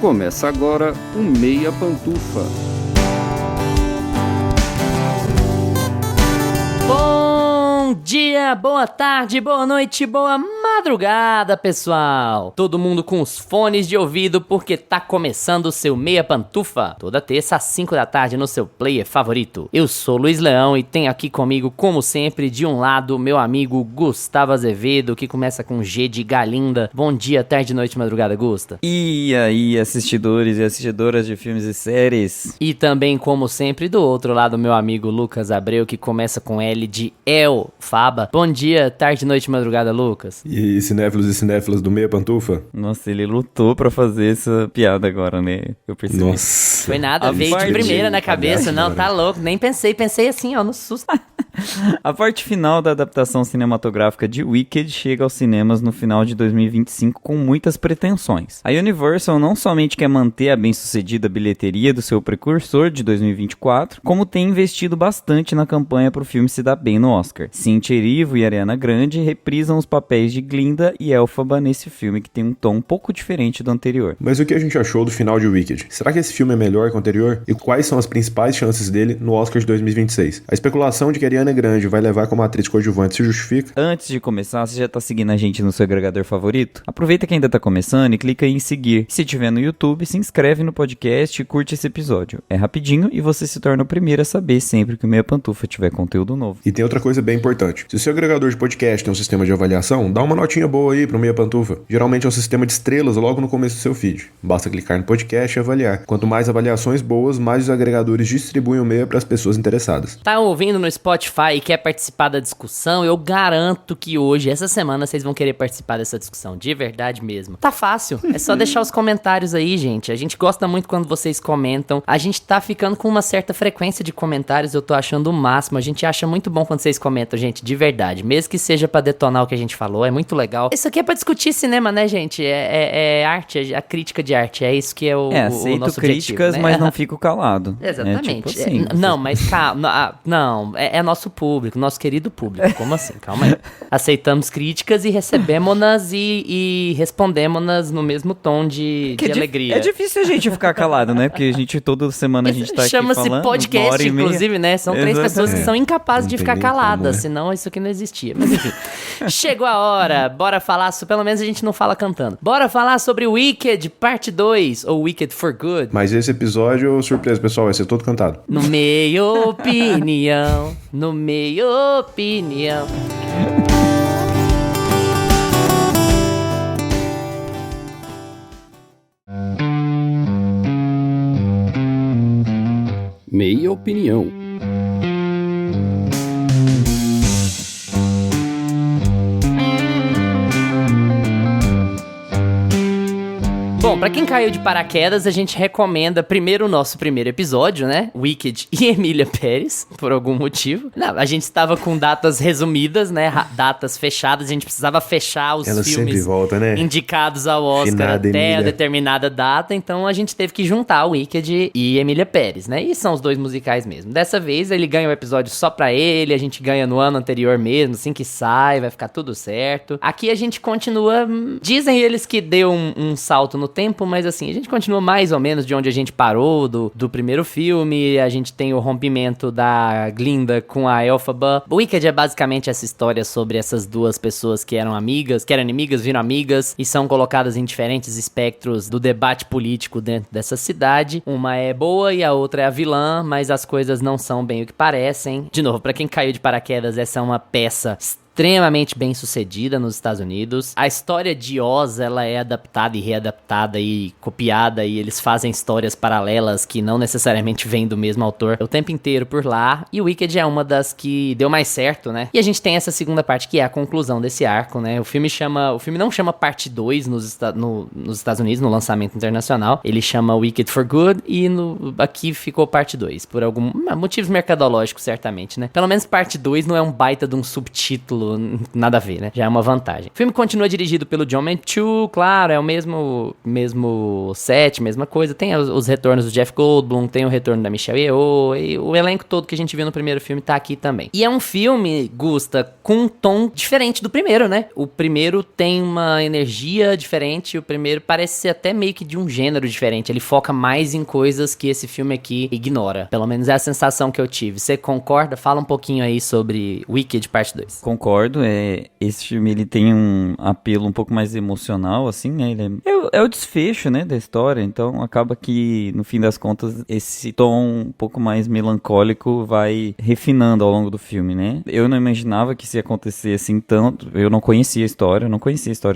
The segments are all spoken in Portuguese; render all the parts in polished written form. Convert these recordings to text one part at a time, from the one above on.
Começa agora o Meia Pantufa. Bom dia, boa tarde, boa noite, boa madrugada, pessoal! Todo mundo com os fones de ouvido porque tá começando o seu Meia Pantufa. Toda terça às 5 da tarde no seu player favorito. Eu sou Luiz Leão e tenho aqui comigo, como sempre, de um lado, meu amigo Gustavo Azevedo, que começa com G de Galinda. Bom dia, tarde, noite, madrugada, Gusta. E aí, assistidores e assistidoras de filmes e séries? E também, como sempre, do outro lado, meu amigo Lucas Abreu, que começa com L de El Faba. Bom dia, tarde, noite, madrugada, Lucas. E cinéfilos e cinéfilas do Meia Pantufa? Nossa, ele lutou pra fazer essa piada agora, né? Eu percebi. Nossa. Foi nada, veio de primeira na cabeça. Não, tá louco, nem pensei assim, ó, no susto. A parte final da adaptação cinematográfica de Wicked chega aos cinemas no final de 2025 com muitas pretensões. A Universal não somente quer manter a bem-sucedida bilheteria do seu precursor de 2024, como tem investido bastante na campanha para o filme se dar bem no Oscar. Cynthia Erivo e Ariana Grande reprisam os papéis de Glinda e Elphaba nesse filme que tem um tom um pouco diferente do anterior. Mas o que a gente achou do final de Wicked? Será que esse filme é melhor que o anterior? E quais são as principais chances dele no Oscar de 2026? A especulação de que Ariana Grande vai levar como atriz coadjuvante se justifica? Antes de começar, você já tá seguindo a gente no seu agregador favorito? Aproveita que ainda tá começando e clica em seguir. Se tiver no YouTube, se inscreve no podcast e curte esse episódio. É rapidinho e você se torna o primeiro a saber sempre que o Meia Pantufa tiver conteúdo novo. E tem outra coisa bem importante. Se o seu agregador de podcast tem um sistema de avaliação, dá uma notinha boa aí pro Meia Pantufa. Geralmente é um sistema de estrelas logo no começo do seu feed. Basta clicar no podcast e avaliar. Quanto mais avaliações boas, mais os agregadores distribuem o Meia para as pessoas interessadas. Tá ouvindo no Spotify e quer participar da discussão? Eu garanto que hoje, essa semana, vocês vão querer participar dessa discussão, de verdade mesmo. Tá fácil, é só deixar os comentários aí, gente. A gente gosta muito quando vocês comentam. A gente tá ficando com uma certa frequência de comentários, eu tô achando o máximo. A gente acha muito bom quando vocês comentam, gente, de verdade. Mesmo que seja pra detonar o que a gente falou, é muito legal. Isso aqui é pra discutir cinema, né, gente? É arte, a crítica de arte, é isso que é o aceito nosso críticas, objetivo, né? mas não fico calado. Exatamente. É, tipo assim, não, mas calma, não, é nosso público, nosso querido público. Como assim? Calma aí. Aceitamos críticas e recebemos-nas e respondemos-nas no mesmo tom de alegria. É difícil a gente ficar calado, né? Porque a gente, toda semana a gente tá aqui falando. Chama-se podcast, inclusive, né? São três pessoas que são incapazes Não de tem ficar nem caladas, como, né? senão isso aqui não existia. Mas enfim, chegou a hora, bora falar, pelo menos a gente não fala cantando. Bora falar sobre Wicked, parte 2, ou Wicked for Good. Mas esse episódio, surpresa pessoal, vai ser todo cantado. No meio opinião, no meio opinião. Meia Opinião. Bom, pra quem caiu de paraquedas, a gente recomenda primeiro o nosso primeiro episódio, né? Wicked e Emília Pérez, por algum motivo. Não, a gente estava com datas resumidas, né? Datas fechadas, a gente precisava fechar os Ela sempre filmes volta, né? indicados ao Oscar Finada até Emília. a determinada data, então a gente teve que juntar o Wicked e Emília Pérez, né? E são os dois musicais mesmo. Dessa vez ele ganha o episódio só pra ele, a gente ganha no ano anterior mesmo, assim que sai, vai ficar tudo certo. Aqui a gente continua, dizem eles que deu um salto no tempo, mas assim, a gente continua mais ou menos de onde a gente parou do primeiro filme. A gente tem o rompimento da Glinda com a Elphaba. O Wicked é basicamente essa história sobre essas duas pessoas que eram amigas, que eram inimigas, viram amigas e são colocadas em diferentes espectros do debate político dentro dessa cidade. Uma é boa e a outra é a vilã, mas as coisas não são bem o que parecem. De novo, pra quem caiu de paraquedas, essa é uma peça extremamente bem sucedida nos Estados Unidos. A história de Oz, ela é adaptada e readaptada e copiada, e eles fazem histórias paralelas que não necessariamente vêm do mesmo autor o tempo inteiro por lá, e o Wicked é uma das que deu mais certo, né? E a gente tem essa segunda parte que é a conclusão desse arco, né? O filme não chama parte 2 nos Estados Unidos, no lançamento internacional, ele chama Wicked for Good, e aqui ficou parte 2, por algum motivos mercadológicos, certamente, né? Pelo menos parte 2 não é um baita de um subtítulo nada a ver, né? Já é uma vantagem. O filme continua dirigido pelo John Manchu, claro, é o mesmo set, mesma coisa. Tem os retornos do Jeff Goldblum, tem o retorno da Michelle Yeoh, e o elenco todo que a gente viu no primeiro filme tá aqui também. E é um filme, Gusta, com um tom diferente do primeiro, né? O primeiro tem uma energia diferente, o primeiro parece ser até meio que de um gênero diferente. Ele foca mais em coisas que esse filme aqui ignora. Pelo menos é a sensação que eu tive. Você concorda? Fala um pouquinho aí sobre Wicked Parte 2. Concordo, esse filme ele tem um apelo um pouco mais emocional, assim, né? Ele é o desfecho, né, da história, então acaba que, no fim das contas, esse tom um pouco mais melancólico vai refinando ao longo do filme, né? Eu não imaginava que isso ia acontecer assim tanto, eu não conhecia a história,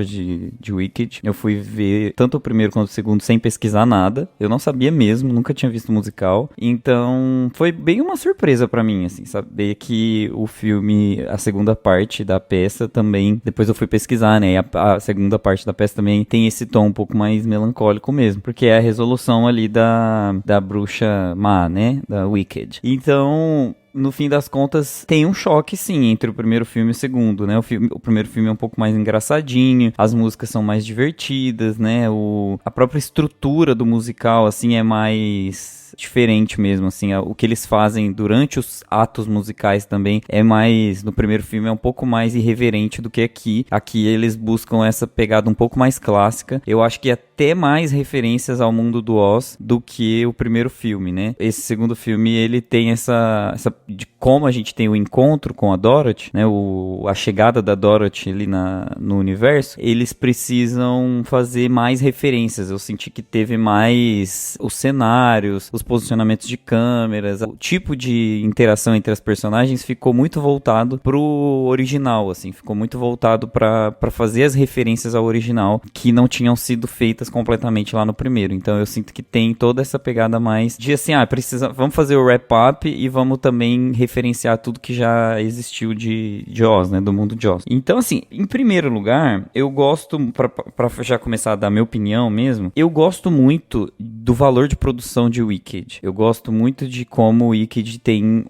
de Wicked. Eu fui ver tanto o primeiro quanto o segundo sem pesquisar nada, eu não sabia mesmo, nunca tinha visto o musical, então foi bem uma surpresa pra mim, assim, saber que o filme, a segunda parte da peça também, depois eu fui pesquisar, né, a segunda parte da peça também tem esse tom um pouco mais melancólico mesmo, porque é a resolução ali da bruxa má, né, da Wicked. Então, no fim das contas, tem um choque, sim, entre o primeiro filme e o segundo, né? O primeiro filme é um pouco mais engraçadinho, as músicas são mais divertidas, né? A própria estrutura do musical, assim, é mais diferente mesmo, assim, o que eles fazem durante os atos musicais também é mais, no primeiro filme é um pouco mais irreverente do que aqui eles buscam essa pegada um pouco mais clássica, eu acho que até mais referências ao mundo do Oz do que o primeiro filme, né, esse segundo filme ele tem essa de como a gente tem o encontro com a Dorothy, né, a chegada da Dorothy ali no universo, eles precisam fazer mais referências, eu senti que teve mais os cenários, os posicionamentos de câmeras, o tipo de interação entre as personagens ficou muito voltado pro original, assim, ficou muito voltado pra fazer as referências ao original que não tinham sido feitas completamente lá no primeiro, então eu sinto que tem toda essa pegada mais de assim, vamos fazer o wrap-up e vamos também referenciar tudo que já existiu de Oz, né, do mundo de Oz. Então, assim, em primeiro lugar, eu gosto, pra já começar a dar minha opinião mesmo, eu gosto muito do valor de produção de Wicked. Eu gosto muito de como o Wicked tem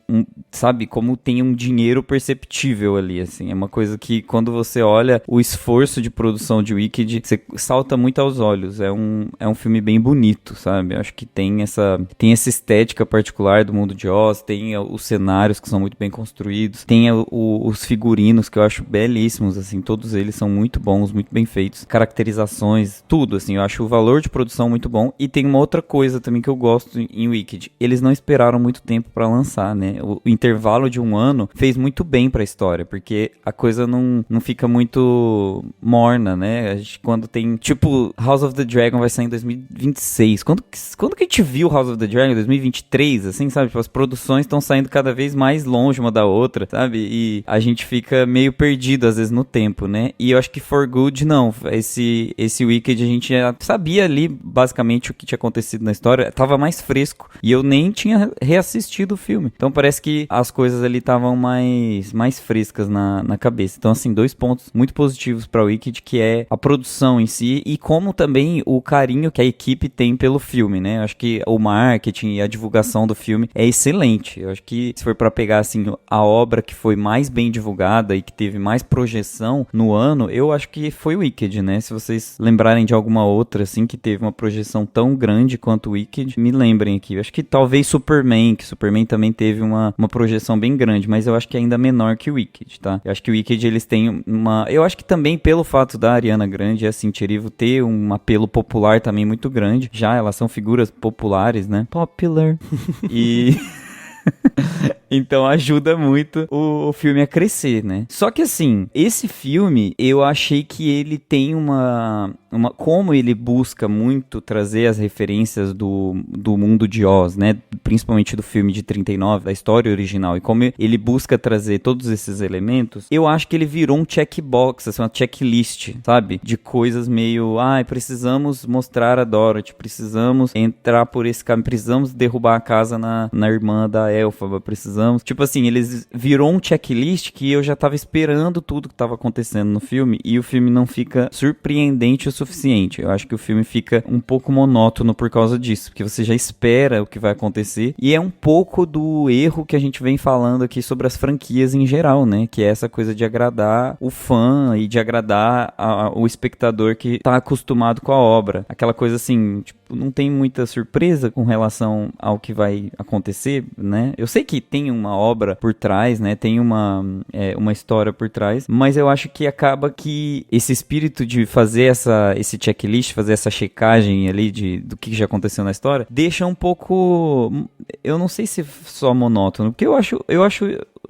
como tem um dinheiro perceptível ali, assim, é uma coisa que quando você olha o esforço de produção de Wicked, você salta muito aos olhos, é um filme bem bonito, sabe, eu acho que tem essa estética particular do mundo de Oz, tem os cenários que são muito bem construídos, tem os figurinos que eu acho belíssimos, assim, todos eles são muito bons, muito bem feitos, caracterizações, tudo, assim, eu acho o valor de produção muito bom, e tem uma outra coisa também que eu gosto em Wicked, eles não esperaram muito tempo pra lançar, né? O intervalo de um ano fez muito bem pra história, porque a coisa não fica muito morna, né? A gente, quando tem, tipo, House of the Dragon vai sair em 2026. Quando que a gente viu House of the Dragon? 2023, assim, sabe? Tipo, as produções estão saindo cada vez mais longe uma da outra, sabe? E a gente fica meio perdido, às vezes, no tempo, né? E eu acho que For Good, não. Esse Wicked, a gente já sabia ali, basicamente, o que tinha acontecido na história. Tava mais fresco. E eu nem tinha reassistido o filme. Então parece que as coisas ali estavam mais frescas na cabeça. Então, assim, 2 pontos muito positivos pra Wicked, que é a produção em si e como também o carinho que a equipe tem pelo filme, né? Eu acho que o marketing e a divulgação do filme é excelente. Eu acho que se for pra pegar, assim, a obra que foi mais bem divulgada e que teve mais projeção no ano, eu acho que foi Wicked, né? Se vocês lembrarem de alguma outra, assim, que teve uma projeção tão grande quanto Wicked, me lembrem aqui. Eu acho que talvez Superman também teve uma projeção bem grande, mas eu acho que é ainda menor que o Wicked, tá? Eu acho que o Wicked, eles têm eu acho que também pelo fato da Ariana Grande e a Cynthia Erivo ter um apelo popular também muito grande, já elas são figuras populares, né? Popular. E... Então ajuda muito o filme a crescer, né? Só que assim, esse filme, eu achei que ele tem como ele busca muito trazer as referências do mundo de Oz, né? Principalmente do filme de 39, da história original. E como ele busca trazer todos esses elementos, eu acho que ele virou um checkbox, assim, uma checklist, sabe? De coisas meio, precisamos mostrar a Dorothy, precisamos entrar por esse caminho, precisamos derrubar a casa na irmã da Elphaba, precisamos precisamos. Tipo assim, eles virou um checklist que eu já tava esperando tudo que tava acontecendo no filme e o filme não fica surpreendente o suficiente. Eu acho que o filme fica um pouco monótono por causa disso, porque você já espera o que vai acontecer e é um pouco do erro que a gente vem falando aqui sobre as franquias em geral, né? Que é essa coisa de agradar o fã e de agradar o espectador que tá acostumado com a obra. Aquela coisa assim, tipo, não tem muita surpresa com relação ao que vai acontecer, né? Eu sei que tem uma obra por trás, né? Tem uma história por trás, mas eu acho que acaba que esse espírito de fazer esse checklist, fazer essa checagem ali do que já aconteceu na história, deixa um pouco, eu não sei se só monótono, porque eu acho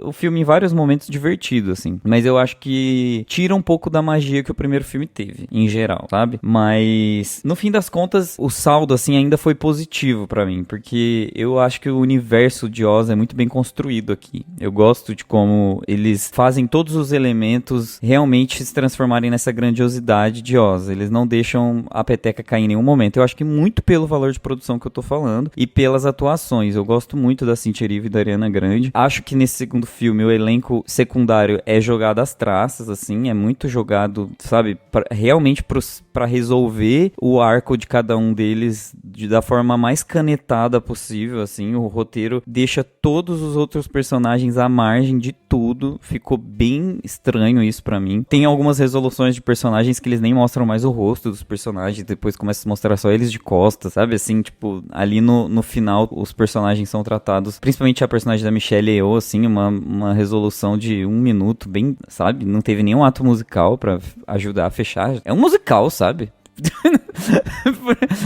o filme em vários momentos divertido, assim, mas eu acho que tira um pouco da magia que o primeiro filme teve, em geral, sabe? Mas, no fim das contas, o saldo, assim, ainda foi positivo pra mim, porque eu acho que o universo de Oz é muito bem construído aqui. Eu gosto de como eles fazem todos os elementos realmente se transformarem nessa grandiosidade de Oz. Eles não deixam a peteca cair em nenhum momento. Eu acho que muito pelo valor de produção que eu tô falando e pelas atuações. Eu gosto muito da Cynthia Erivo e da Ariana Grande. Acho que nesse segundo filme o elenco secundário é jogado às traças, assim, é muito jogado, sabe, realmente pra resolver o arco de cada um deles da forma mais canetada possível, assim. O roteiro deixa todos os outros personagens à margem de tudo. Ficou bem estranho isso pra mim. Tem algumas resoluções de personagens que eles nem mostram mais o rosto dos personagens, depois começa a mostrar só eles de costas, sabe? Assim, tipo, ali no final os personagens são tratados, principalmente a personagem da Michelle Yeoh, assim, uma resolução de 1 minuto, bem, sabe? Não teve nenhum ato musical pra ajudar a fechar. É um musical, sabe?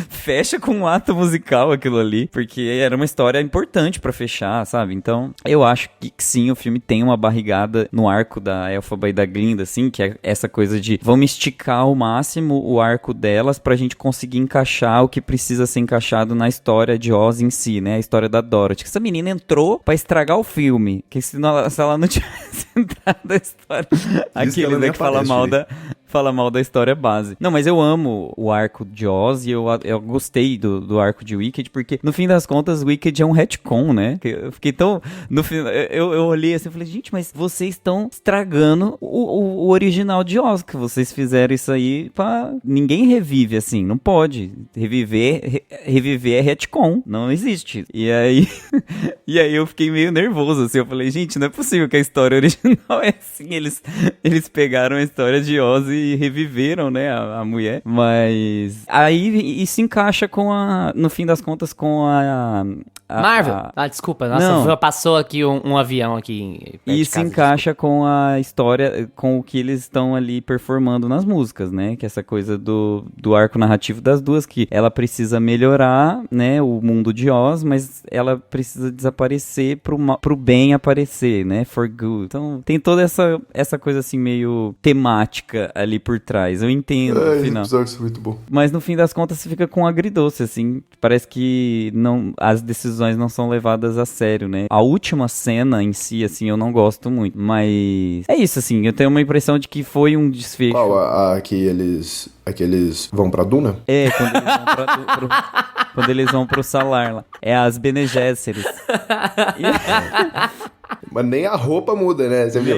Fecha com um ato musical aquilo ali, porque era uma história importante pra fechar, sabe? Então, eu acho que sim, o filme tem uma barrigada no arco da Elphaba e da Glinda, assim, que é essa coisa de vamos esticar ao máximo o arco delas pra gente conseguir encaixar o que precisa ser encaixado na história de Oz em si, né? A história da Dorothy. Essa menina entrou pra estragar o filme, que se ela não tivesse entrado na história, aquele né, que fala mal da história base. Não, mas eu amo o arco de Oz e eu gostei do arco de Wicked, porque no fim das contas Wicked é um retcon, né? Eu fiquei tão... No final, eu olhei assim e falei, gente, mas vocês estão estragando o original de Oz, que vocês fizeram isso aí pra... Ninguém revive assim, não pode. Reviver é retcon, não existe. E aí eu fiquei meio nervoso, assim, eu falei, gente, não é possível que a história original é assim, eles pegaram a história de Oz e reviveram, né, a mulher, mas aí se encaixa com no fim das contas, com a Marvel. Desculpa, nossa, passou aqui um avião aqui. E se encaixa com a história, com o que eles estão ali performando nas músicas, né, que é essa coisa do arco narrativo das duas, que ela precisa melhorar, né, o mundo de Oz, mas ela precisa desaparecer pro bem aparecer, né, for good. Então tem toda essa coisa assim meio temática ali por trás. Eu entendo no final. Episódio muito bom. Mas no fim das contas você fica com agridoce, assim. Parece que as decisões não são levadas a sério, né? A última cena em si, assim, eu não gosto muito. Mas é isso, assim. Eu tenho uma impressão de que foi um desfecho. Qual? Que eles vão pra Duna? É, quando eles vão pro Salar lá. É as Bene Gesserit. Mas nem a roupa muda, né? Você viu?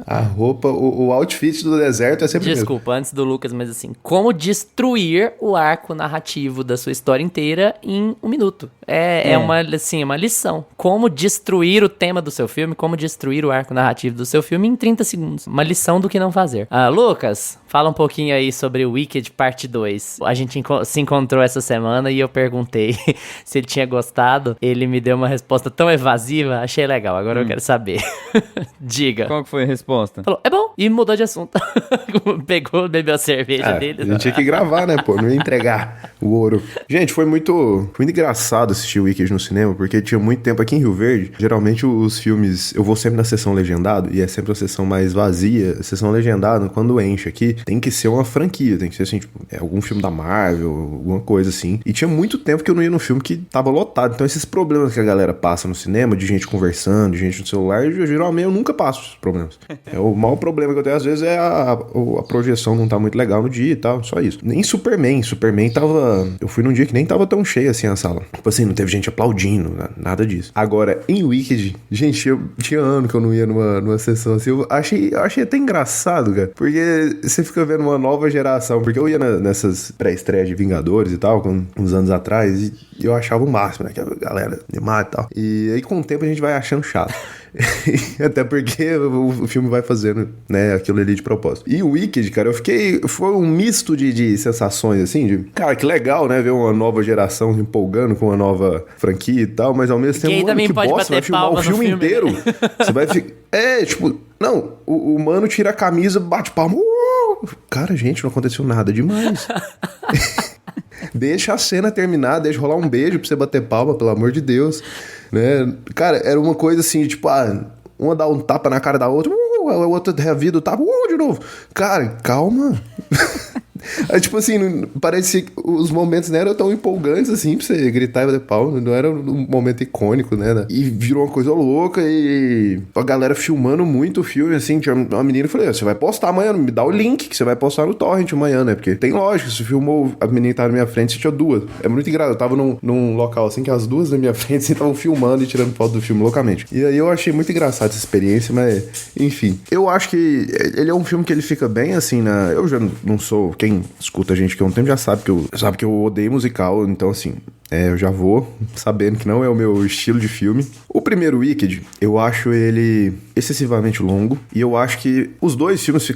A roupa, o outfit do deserto é sempre mesmo. Desculpa, antes do Lucas, mas assim, como destruir o arco narrativo da sua história inteira em 1 minuto. É uma lição. Como destruir o tema do seu filme, como destruir o arco narrativo do seu filme em 30 segundos. Uma lição do que não fazer. Lucas, fala um pouquinho aí sobre o Wicked Parte 2. A gente se encontrou essa semana e eu perguntei se ele tinha gostado. Ele me deu uma resposta tão evasiva, achei legal. Agora eu quero saber. Diga. Qual que foi a resposta? Falou, é bom. E mudou de assunto. Bebeu a cerveja dele. A gente tinha que gravar, né, pô? Não ia entregar o ouro. Gente, foi muito engraçado assistir o Wicked no cinema, porque tinha muito tempo aqui em Rio Verde. Geralmente os filmes, eu vou sempre na sessão legendado, e é sempre a sessão mais vazia. A sessão legendada, quando enche aqui, tem que ser uma franquia. Tem que ser assim, tipo, algum filme da Marvel, alguma coisa assim. E tinha muito tempo que eu não ia no filme que tava lotado. Então esses problemas que a galera passa no cinema, de gente conversando, de gente constantemente no celular, geralmente eu nunca passo esses problemas. O maior problema que eu tenho às vezes é a projeção não tá muito legal no dia e tal, só isso. Nem Superman tava... Eu fui num dia que nem tava tão cheio assim a sala. Tipo assim, não teve gente aplaudindo, nada disso. Agora, em Wicked, gente, eu tinha ano que eu não ia numa sessão assim, eu achei até engraçado, cara, porque você fica vendo uma nova geração, porque eu ia nessas pré-estreias de Vingadores e tal, uns anos atrás, e eu achava o máximo, né, que a galera animada e tal. E aí com o tempo a gente vai achando chato. Até porque o filme vai fazendo, né, aquilo ali de propósito. E o Wicked, cara, foi um misto de sensações, assim, cara, que legal, né, ver uma nova geração empolgando com uma nova franquia e tal, mas ao mesmo tempo, também que pode bosta, vai filmar o filme inteiro. Né? Você vai ficar... tipo... Não, o mano tira a camisa, bate palma. Cara, gente, não aconteceu nada demais. Deixa a cena terminar, deixa rolar um beijo pra você bater palma, pelo amor de Deus. Né? Cara, era uma coisa assim, tipo, uma dá um tapa na cara da outra, a outra revida o tapa, de novo. Cara, calma. Tipo assim, parece que os momentos não eram tão empolgantes assim pra você gritar e bater pau, não era um momento icônico, né? E virou uma coisa louca e a galera filmando muito o filme, assim, tinha uma menina que falou, você vai postar amanhã, me dá o link que você vai postar no torrent amanhã, né? Porque tem lógica, você filmou, a menina tava na minha frente, você tinha duas. É muito engraçado, eu tava num local assim, que as duas na minha frente, assim, estavam filmando e tirando foto do filme loucamente. E aí eu achei muito engraçado essa experiência, mas, enfim. Eu acho que ele é um filme que ele fica bem, assim, eu já não sou... Quem escuta a gente que há um tempo já sabe que eu odeio musical, então assim, eu já vou sabendo que não é o meu estilo de filme. O primeiro Wicked, eu acho ele excessivamente longo, e eu acho que os dois filmes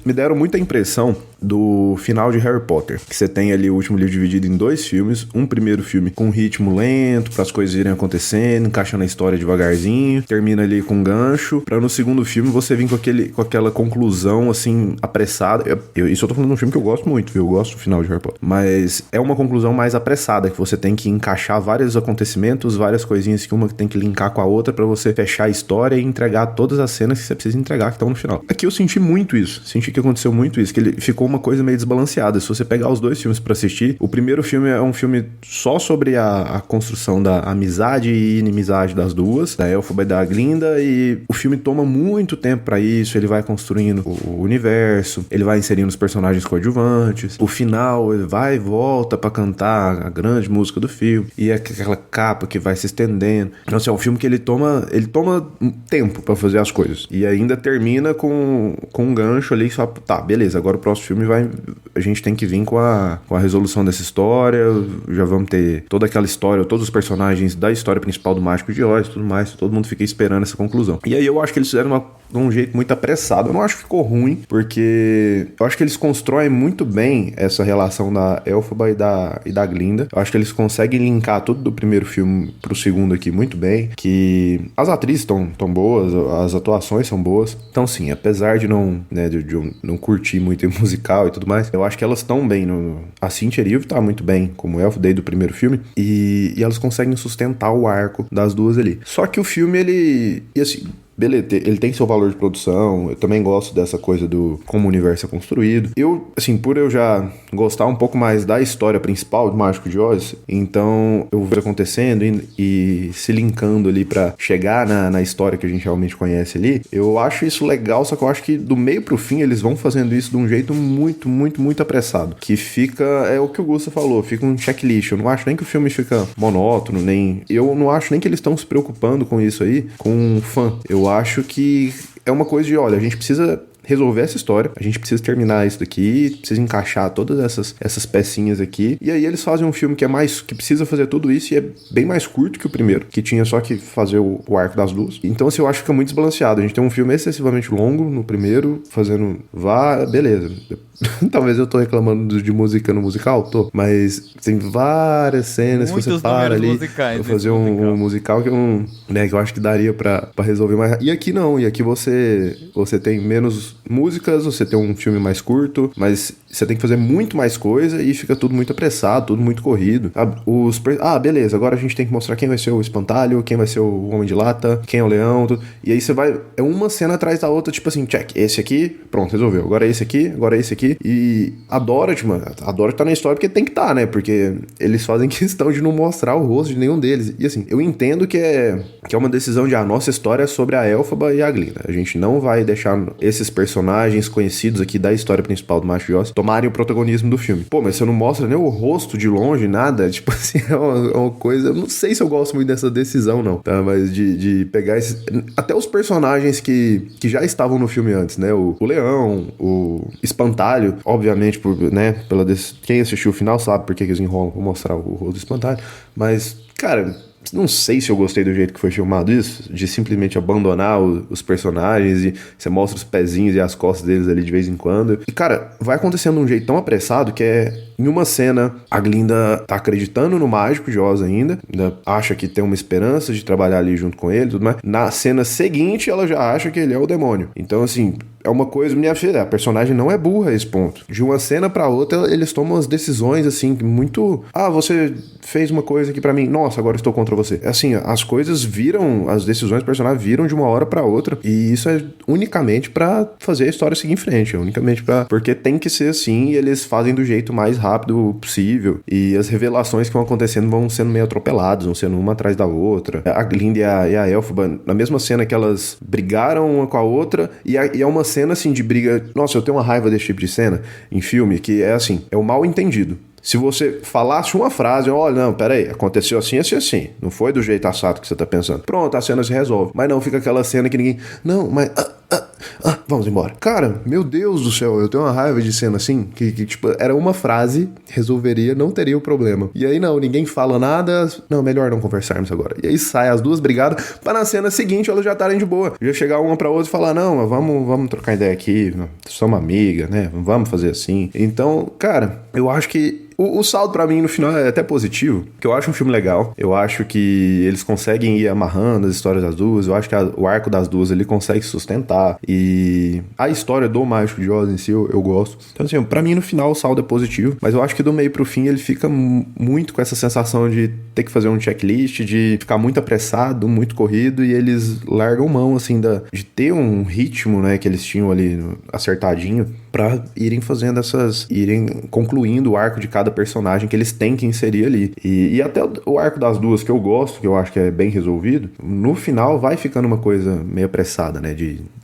me deram muita impressão do final de Harry Potter, que você tem ali o último livro dividido em dois filmes, um primeiro filme com um ritmo lento, para as coisas irem acontecendo, encaixando a história devagarzinho, termina ali com um gancho, para no segundo filme você vir com aquela conclusão, assim, apressada. Isso eu tô falando de um filme que eu gosto muito, viu? Eu gosto do final de Harry Potter, mas é uma conclusão mais apressada, que você tem que encaixar vários acontecimentos, várias coisinhas que uma tem que linkar com a outra para você fechar a história e entregar todas as cenas que você precisa entregar que estão no final. Aqui eu senti muito isso, senti que aconteceu muito isso, que ele ficou uma coisa meio desbalanceada. Se você pegar os dois filmes para assistir, o primeiro filme é um filme só sobre a construção da amizade e inimizade das duas, da Elphaba e da Glinda, e o filme toma muito tempo para isso, ele vai construindo o universo, ele vai inserindo os personagens coadjuvantes, o final ele vai e volta para cantar a grande música do filme, e aquela capa que vai se estendendo. Então, assim, é um filme que ele toma tempo pra fazer as coisas. E ainda termina com um gancho ali, só, tá, beleza, agora o próximo filme a gente tem que vir com a resolução dessa história, já vamos ter toda aquela história, todos os personagens da história principal do Mágico de Oz e tudo mais, todo mundo fica esperando essa conclusão. E aí eu acho que eles fizeram de um jeito muito apressado. Eu não acho que ficou ruim, porque eu acho que eles constroem muito bem essa relação da Elphaba e da Glinda. Eu acho que eles conseguem linkar tudo do primeiro filme pro segundo aqui muito bem, que as atrizes estão boas, as atuações são boas. Então sim, apesar de de eu não curtir muito musical e tudo mais, eu acho que elas estão bem. A Cynthia Erivo tá muito bem como Elf desde o primeiro filme, e elas conseguem sustentar o arco das duas ali. Só que o filme, e assim, beleza, ele tem seu valor de produção, eu também gosto dessa coisa do como o universo é construído. Eu, assim, por eu já gostar um pouco mais da história principal do Mágico de Oz, então eu vejo acontecendo e se linkando ali pra chegar na história que a gente realmente conhece ali, eu acho isso legal, só que eu acho que do meio pro fim eles vão fazendo isso de um jeito muito, muito, muito apressado, que fica, é o que o Gusta falou, fica um checklist. Eu não acho nem que o filme fica monótono, eu não acho nem que eles estão se preocupando com isso aí, com um fã. Eu acho que é uma coisa de, olha, a gente precisa resolver essa história, a gente precisa terminar isso daqui, precisa encaixar todas essas pecinhas aqui, e aí eles fazem um filme que precisa fazer tudo isso e é bem mais curto que o primeiro, que tinha só que fazer o arco das duas. Então, assim, eu acho que fica muito desbalanceado. A gente tem um filme excessivamente longo no primeiro, fazendo, beleza. Talvez eu tô reclamando de música no musical, tô, mas tem várias cenas que você para ali pra fazer um musical que que eu acho que daria pra resolver mais. E aqui não, e aqui você tem menos menos músicas, você tem um filme mais curto, mas você tem que fazer muito mais coisa e fica tudo muito apressado, tudo muito corrido. Beleza, agora a gente tem que mostrar quem vai ser o espantalho, quem vai ser o homem de lata, quem é o leão, tudo. E aí você vai, é uma cena atrás da outra, tipo assim, check, esse aqui, pronto, resolveu. Agora é esse aqui, agora é esse aqui. E a Dorothy, mano, a Dorothy tá na história porque tem que tá, né? Porque eles fazem questão de não mostrar o rosto de nenhum deles. E assim, eu entendo que é uma decisão de, nossa história é sobre a Elphaba e a Glinda. A gente não vai deixar esses personagens conhecidos aqui da história principal do Macho de Oz tomarem o protagonismo do filme. Pô, mas você não mostra nem o rosto de longe, nada. Tipo assim, é uma coisa... Eu não sei se eu gosto muito dessa decisão, não. Tá? Mas de pegar esses... Até os personagens que já estavam no filme antes, né? O leão, o espantalho, obviamente, quem assistiu o final sabe por que eles enrolam pra mostrar o rosto do espantalho. Mas, cara... Não sei se eu gostei do jeito que foi filmado isso, de simplesmente abandonar os personagens e você mostra os pezinhos e as costas deles ali de vez em quando. E, cara, vai acontecendo de um jeito tão apressado que em uma cena, a Glinda tá acreditando no mágico de Oz ainda acha que tem uma esperança de trabalhar ali junto com ele e tudo mais. Na cena seguinte, ela já acha que ele é o demônio. Então, assim... É uma coisa, minha filha, a personagem não é burra a esse ponto. De uma cena pra outra, eles tomam as decisões, assim, muito... você fez uma coisa aqui pra mim, nossa, agora estou contra você. É assim, as coisas viram, as decisões do personagem viram de uma hora pra outra, e isso é unicamente pra fazer a história seguir em frente, unicamente porque tem que ser assim, e eles fazem do jeito mais rápido possível, e as revelações que vão acontecendo vão sendo meio atropeladas, vão sendo uma atrás da outra. A Glinda e a Elphaba, na mesma cena que elas brigaram uma com a outra, e é uma cena assim de briga. Nossa, eu tenho uma raiva desse tipo de cena em filme que é assim, é o mal entendido. Se você falasse uma frase, olha, não, peraí, aconteceu assim, assim, assim. Não foi do jeito assado que você tá pensando. Pronto, a cena se resolve. Mas não, fica aquela cena que ninguém... Não, mas... vamos embora. Cara, meu Deus do céu, eu tenho uma raiva de cena assim, que tipo, era uma frase, resolveria, não teria o problema. E aí não, ninguém fala nada, não, melhor não conversarmos agora. E aí sai as duas brigadas, pra na cena seguinte elas já estarem de boa. Já chegar uma pra outra e falar, não, vamos trocar ideia aqui, somos amiga, né, vamos fazer assim. Então, cara, eu acho que o saldo pra mim no final é até positivo, porque eu acho um filme legal, eu acho que eles conseguem ir amarrando as histórias das duas, eu acho que o arco das duas ele consegue sustentar, e a história do Mágico de Oz em si eu gosto. Então assim, pra mim no final o saldo é positivo, mas eu acho que do meio pro fim ele fica muito com essa sensação de ter que fazer um checklist, de ficar muito apressado, muito corrido, e eles largam mão assim de ter um ritmo, né, que eles tinham ali acertadinho, pra irem fazendo irem concluindo o arco de cada personagem que eles têm que inserir ali. E até o arco das duas que eu gosto, que eu acho que é bem resolvido, no final vai ficando uma coisa meio apressada, né?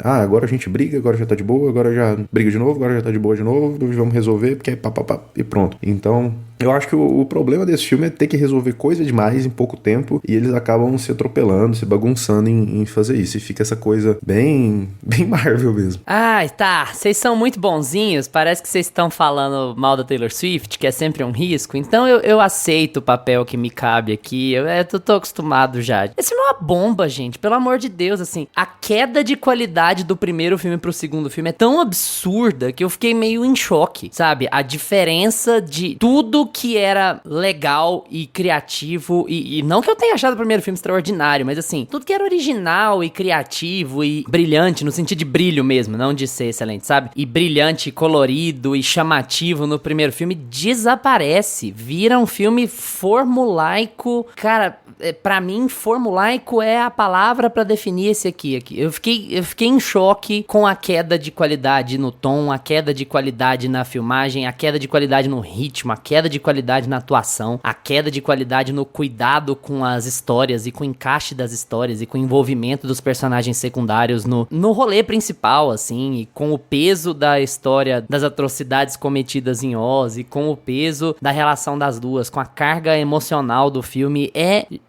Agora a gente briga, agora já tá de boa, agora já briga de novo, agora já tá de boa de novo, vamos resolver, porque é pá, e pronto. Então... Eu acho que o problema desse filme é ter que resolver coisa demais em pouco tempo e eles acabam se atropelando, se bagunçando em fazer isso. E fica essa coisa bem Marvel mesmo. Ai, tá. Vocês são muito bonzinhos. Parece que vocês estão falando mal da Taylor Swift, que é sempre um risco. Então eu aceito o papel que me cabe aqui. Eu tô acostumado já. Esse filme é uma bomba, gente. Pelo amor de Deus, assim. A queda de qualidade do primeiro filme pro segundo filme é tão absurda que eu fiquei meio em choque, sabe? A diferença de tudo que era legal e criativo, e não que eu tenha achado o primeiro filme extraordinário, mas assim, tudo que era original e criativo e brilhante, no sentido de brilho mesmo, não de ser excelente, sabe? E brilhante, colorido e chamativo no primeiro filme desaparece, vira um filme formulaico. Cara, pra mim, formulaico é a palavra pra definir esse aqui. Eu fiquei em choque com a queda de qualidade no tom, a queda de qualidade na filmagem, a queda de qualidade no ritmo, a queda de qualidade na atuação, a queda de qualidade no cuidado com as histórias e com o encaixe das histórias e com o envolvimento dos personagens secundários no rolê principal, assim, e com o peso da história das atrocidades cometidas em Oz e com o peso da relação das duas, com a carga emocional do filme.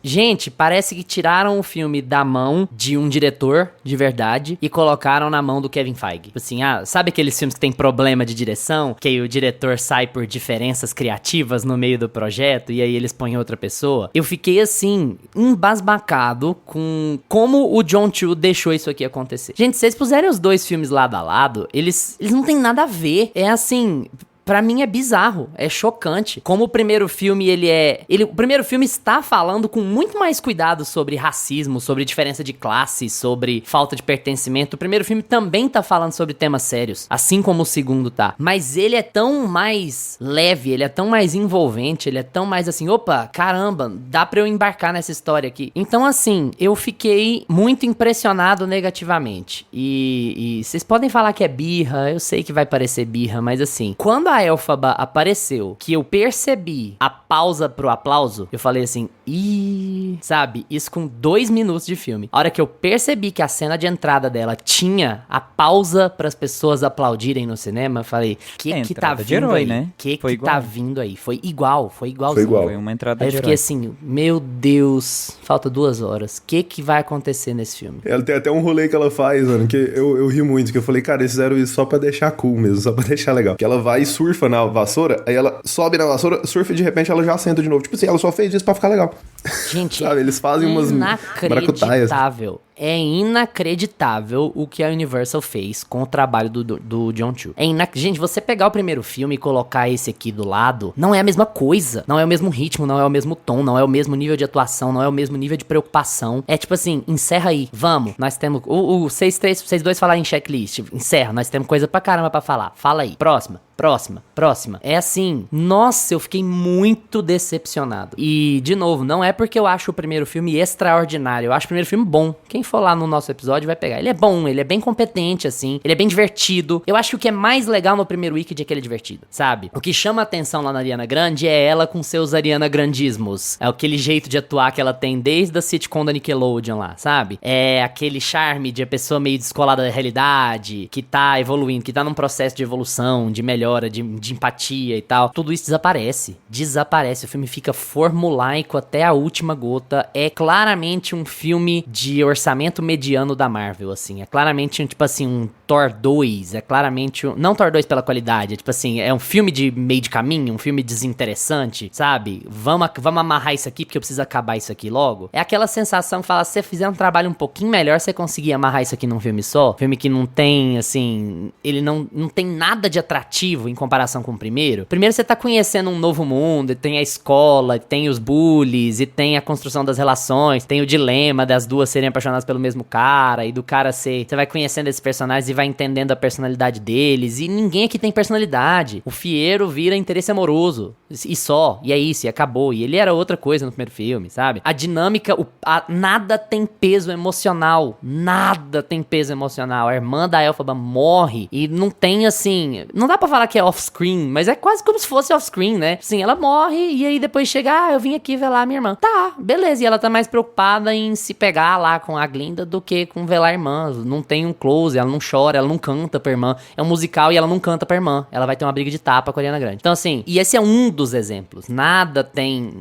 Gente, parece que tiraram o filme da mão de um diretor de verdade e colocaram na mão do Kevin Feige. Assim, sabe aqueles filmes que tem problema de direção? Que aí o diretor sai por diferenças criativas no meio do projeto e aí eles põem outra pessoa. Eu fiquei assim, embasbacado com como o Jon Chu deixou isso aqui acontecer. Gente, se vocês puserem os dois filmes lado a lado, eles não têm nada a ver. É assim... pra mim é bizarro, é chocante. Como o primeiro filme, o primeiro filme está falando com muito mais cuidado sobre racismo, sobre diferença de classe, sobre falta de pertencimento. O primeiro filme também tá falando sobre temas sérios, assim como o segundo tá. Mas ele é tão mais leve, ele é tão mais envolvente, ele é tão mais assim, opa, caramba, dá pra eu embarcar nessa história aqui. Então, assim, eu fiquei muito impressionado negativamente. E vocês podem falar que é birra, eu sei que vai parecer birra, mas assim, quando a Elphaba apareceu, que eu percebi a pausa pro aplauso, eu falei assim, sabe, isso com 2 minutos de filme. A hora que eu percebi que a cena de entrada dela tinha a pausa pras pessoas aplaudirem no cinema, eu falei, que tá vindo herói, aí? né? Que Foi tá igual. vindo aí? Foi igualzinho. Foi igual. Foi uma entrada Aí eu de fiquei herói. assim, meu Deus, falta 2 horas. O que vai acontecer nesse filme? Ela tem até um rolê que ela faz, mano, que eu ri muito, que eu falei, cara, eles fizeram isso só pra deixar cool mesmo, só pra deixar legal. Que ela vai e surfa na vassoura, aí ela sobe na vassoura, surfa e de repente ela já senta de novo. Tipo assim, ela só fez isso pra ficar legal. Gente, Sabe, eles fazem umas maracutaias. inacreditável. É inacreditável o que a Universal fez com o trabalho do John Chu. Gente, você pegar o primeiro filme e colocar esse aqui do lado, não é a mesma coisa. Não é o mesmo ritmo, não é o mesmo tom, não é o mesmo nível de atuação, não é o mesmo nível de preocupação. É tipo assim, encerra aí, vamos. Nós temos... Vocês dois falarem em checklist. Encerra, nós temos coisa pra caramba pra falar. Fala aí. Próxima. É assim, nossa, eu fiquei muito decepcionado. E, de novo, não é porque eu acho o primeiro filme extraordinário, eu acho o primeiro filme bom. Quem for lá no nosso episódio vai pegar. Ele é bom, ele é bem competente, assim, ele é bem divertido. Eu acho que o que é mais legal no primeiro Wicked é que ele é divertido, sabe? O que chama a atenção lá na Ariana Grande é ela com seus Ariana Grandismos. É aquele jeito de atuar que ela tem desde a sitcom da Nickelodeon lá, sabe? É aquele charme de a pessoa meio descolada da realidade, que tá evoluindo, que tá num processo de evolução, de melhora, de empatia e tal. Tudo isso desaparece. O filme fica formulaico até a última gota. É claramente um filme de orçamento mediano da Marvel, assim. É claramente, tipo assim, um Thor 2. É claramente não Thor 2 pela qualidade. É tipo assim, é um filme de meio de caminho, um filme desinteressante, sabe? Vamos amarrar isso aqui porque eu preciso acabar isso aqui logo. É aquela sensação que fala, se você fizer um trabalho um pouquinho melhor, você conseguir amarrar isso aqui num filme só. Filme que não tem, assim... Ele não tem nada de atrativo em comparação com o primeiro. Primeiro você tá conhecendo um novo mundo, e tem a escola, tem os bullies, e tem a construção das relações, tem o dilema das duas serem apaixonadas pelo mesmo cara, e do cara ser... Você vai conhecendo esses personagens e vai entendendo a personalidade deles, e ninguém aqui tem personalidade. O Fiero vira interesse amoroso, e só, e é isso, e acabou. E ele era outra coisa no primeiro filme, sabe? A dinâmica, nada tem peso emocional. Nada tem peso emocional. A irmã da Elphaba morre, e não tem, assim... Não dá pra falar que é off-screen, mas é quase como se fosse off-screen, né? Sim, ela morre e aí depois chega, eu vim aqui velar minha irmã. Tá, beleza. E ela tá mais preocupada em se pegar lá com a Glinda do que com velar a irmã. Não tem um close, ela não chora, ela não canta pra irmã. É um musical e ela não canta pra irmã. Ela vai ter uma briga de tapa com a Ariana Grande. Então, assim, e esse é um dos exemplos. Nada tem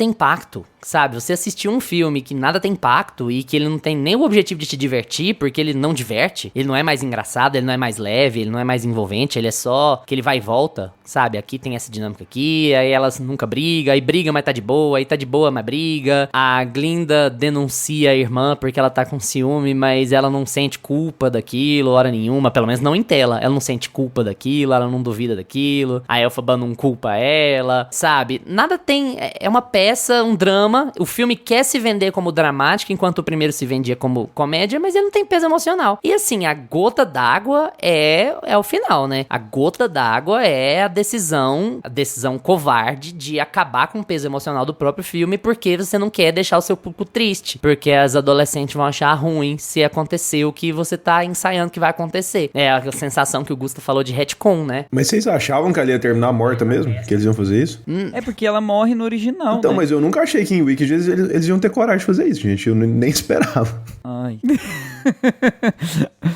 impacto, sabe? Você assistiu um filme que nada tem impacto e que ele não tem nem o objetivo de te divertir, porque ele não diverte. Ele não é mais engraçado, ele não é mais leve, ele não é mais envolvente, ele é só que ele vai e volta, sabe? Aqui tem essa dinâmica aqui, aí elas nunca brigam, aí briga, mas tá de boa, aí tá de boa, mas briga. A Glinda denuncia a irmã porque ela tá com ciúme, mas ela não sente culpa daquilo, hora nenhuma, pelo menos não em tela. Ela não sente culpa daquilo, ela não duvida daquilo, a Elphaba não culpa ela, sabe? Nada tem... É uma peça, um drama. O filme quer se vender como dramático, enquanto o primeiro se vendia como comédia, mas ele não tem peso emocional. E assim, a gota d'água é o final, né? A gota d'água é a decisão covarde de acabar com o peso emocional do próprio filme, porque você não quer deixar o seu público triste, porque as adolescentes vão achar ruim se acontecer o que você tá ensaiando que vai acontecer. É a sensação que o Gusta falou de retcon, né? Mas vocês achavam que ela ia terminar morta mesmo? Que eles iam fazer isso? É porque ela morre no original, Então, né? mas eu nunca achei que em Wicked eles iam ter coragem de fazer isso, gente. Eu nem esperava. Ai.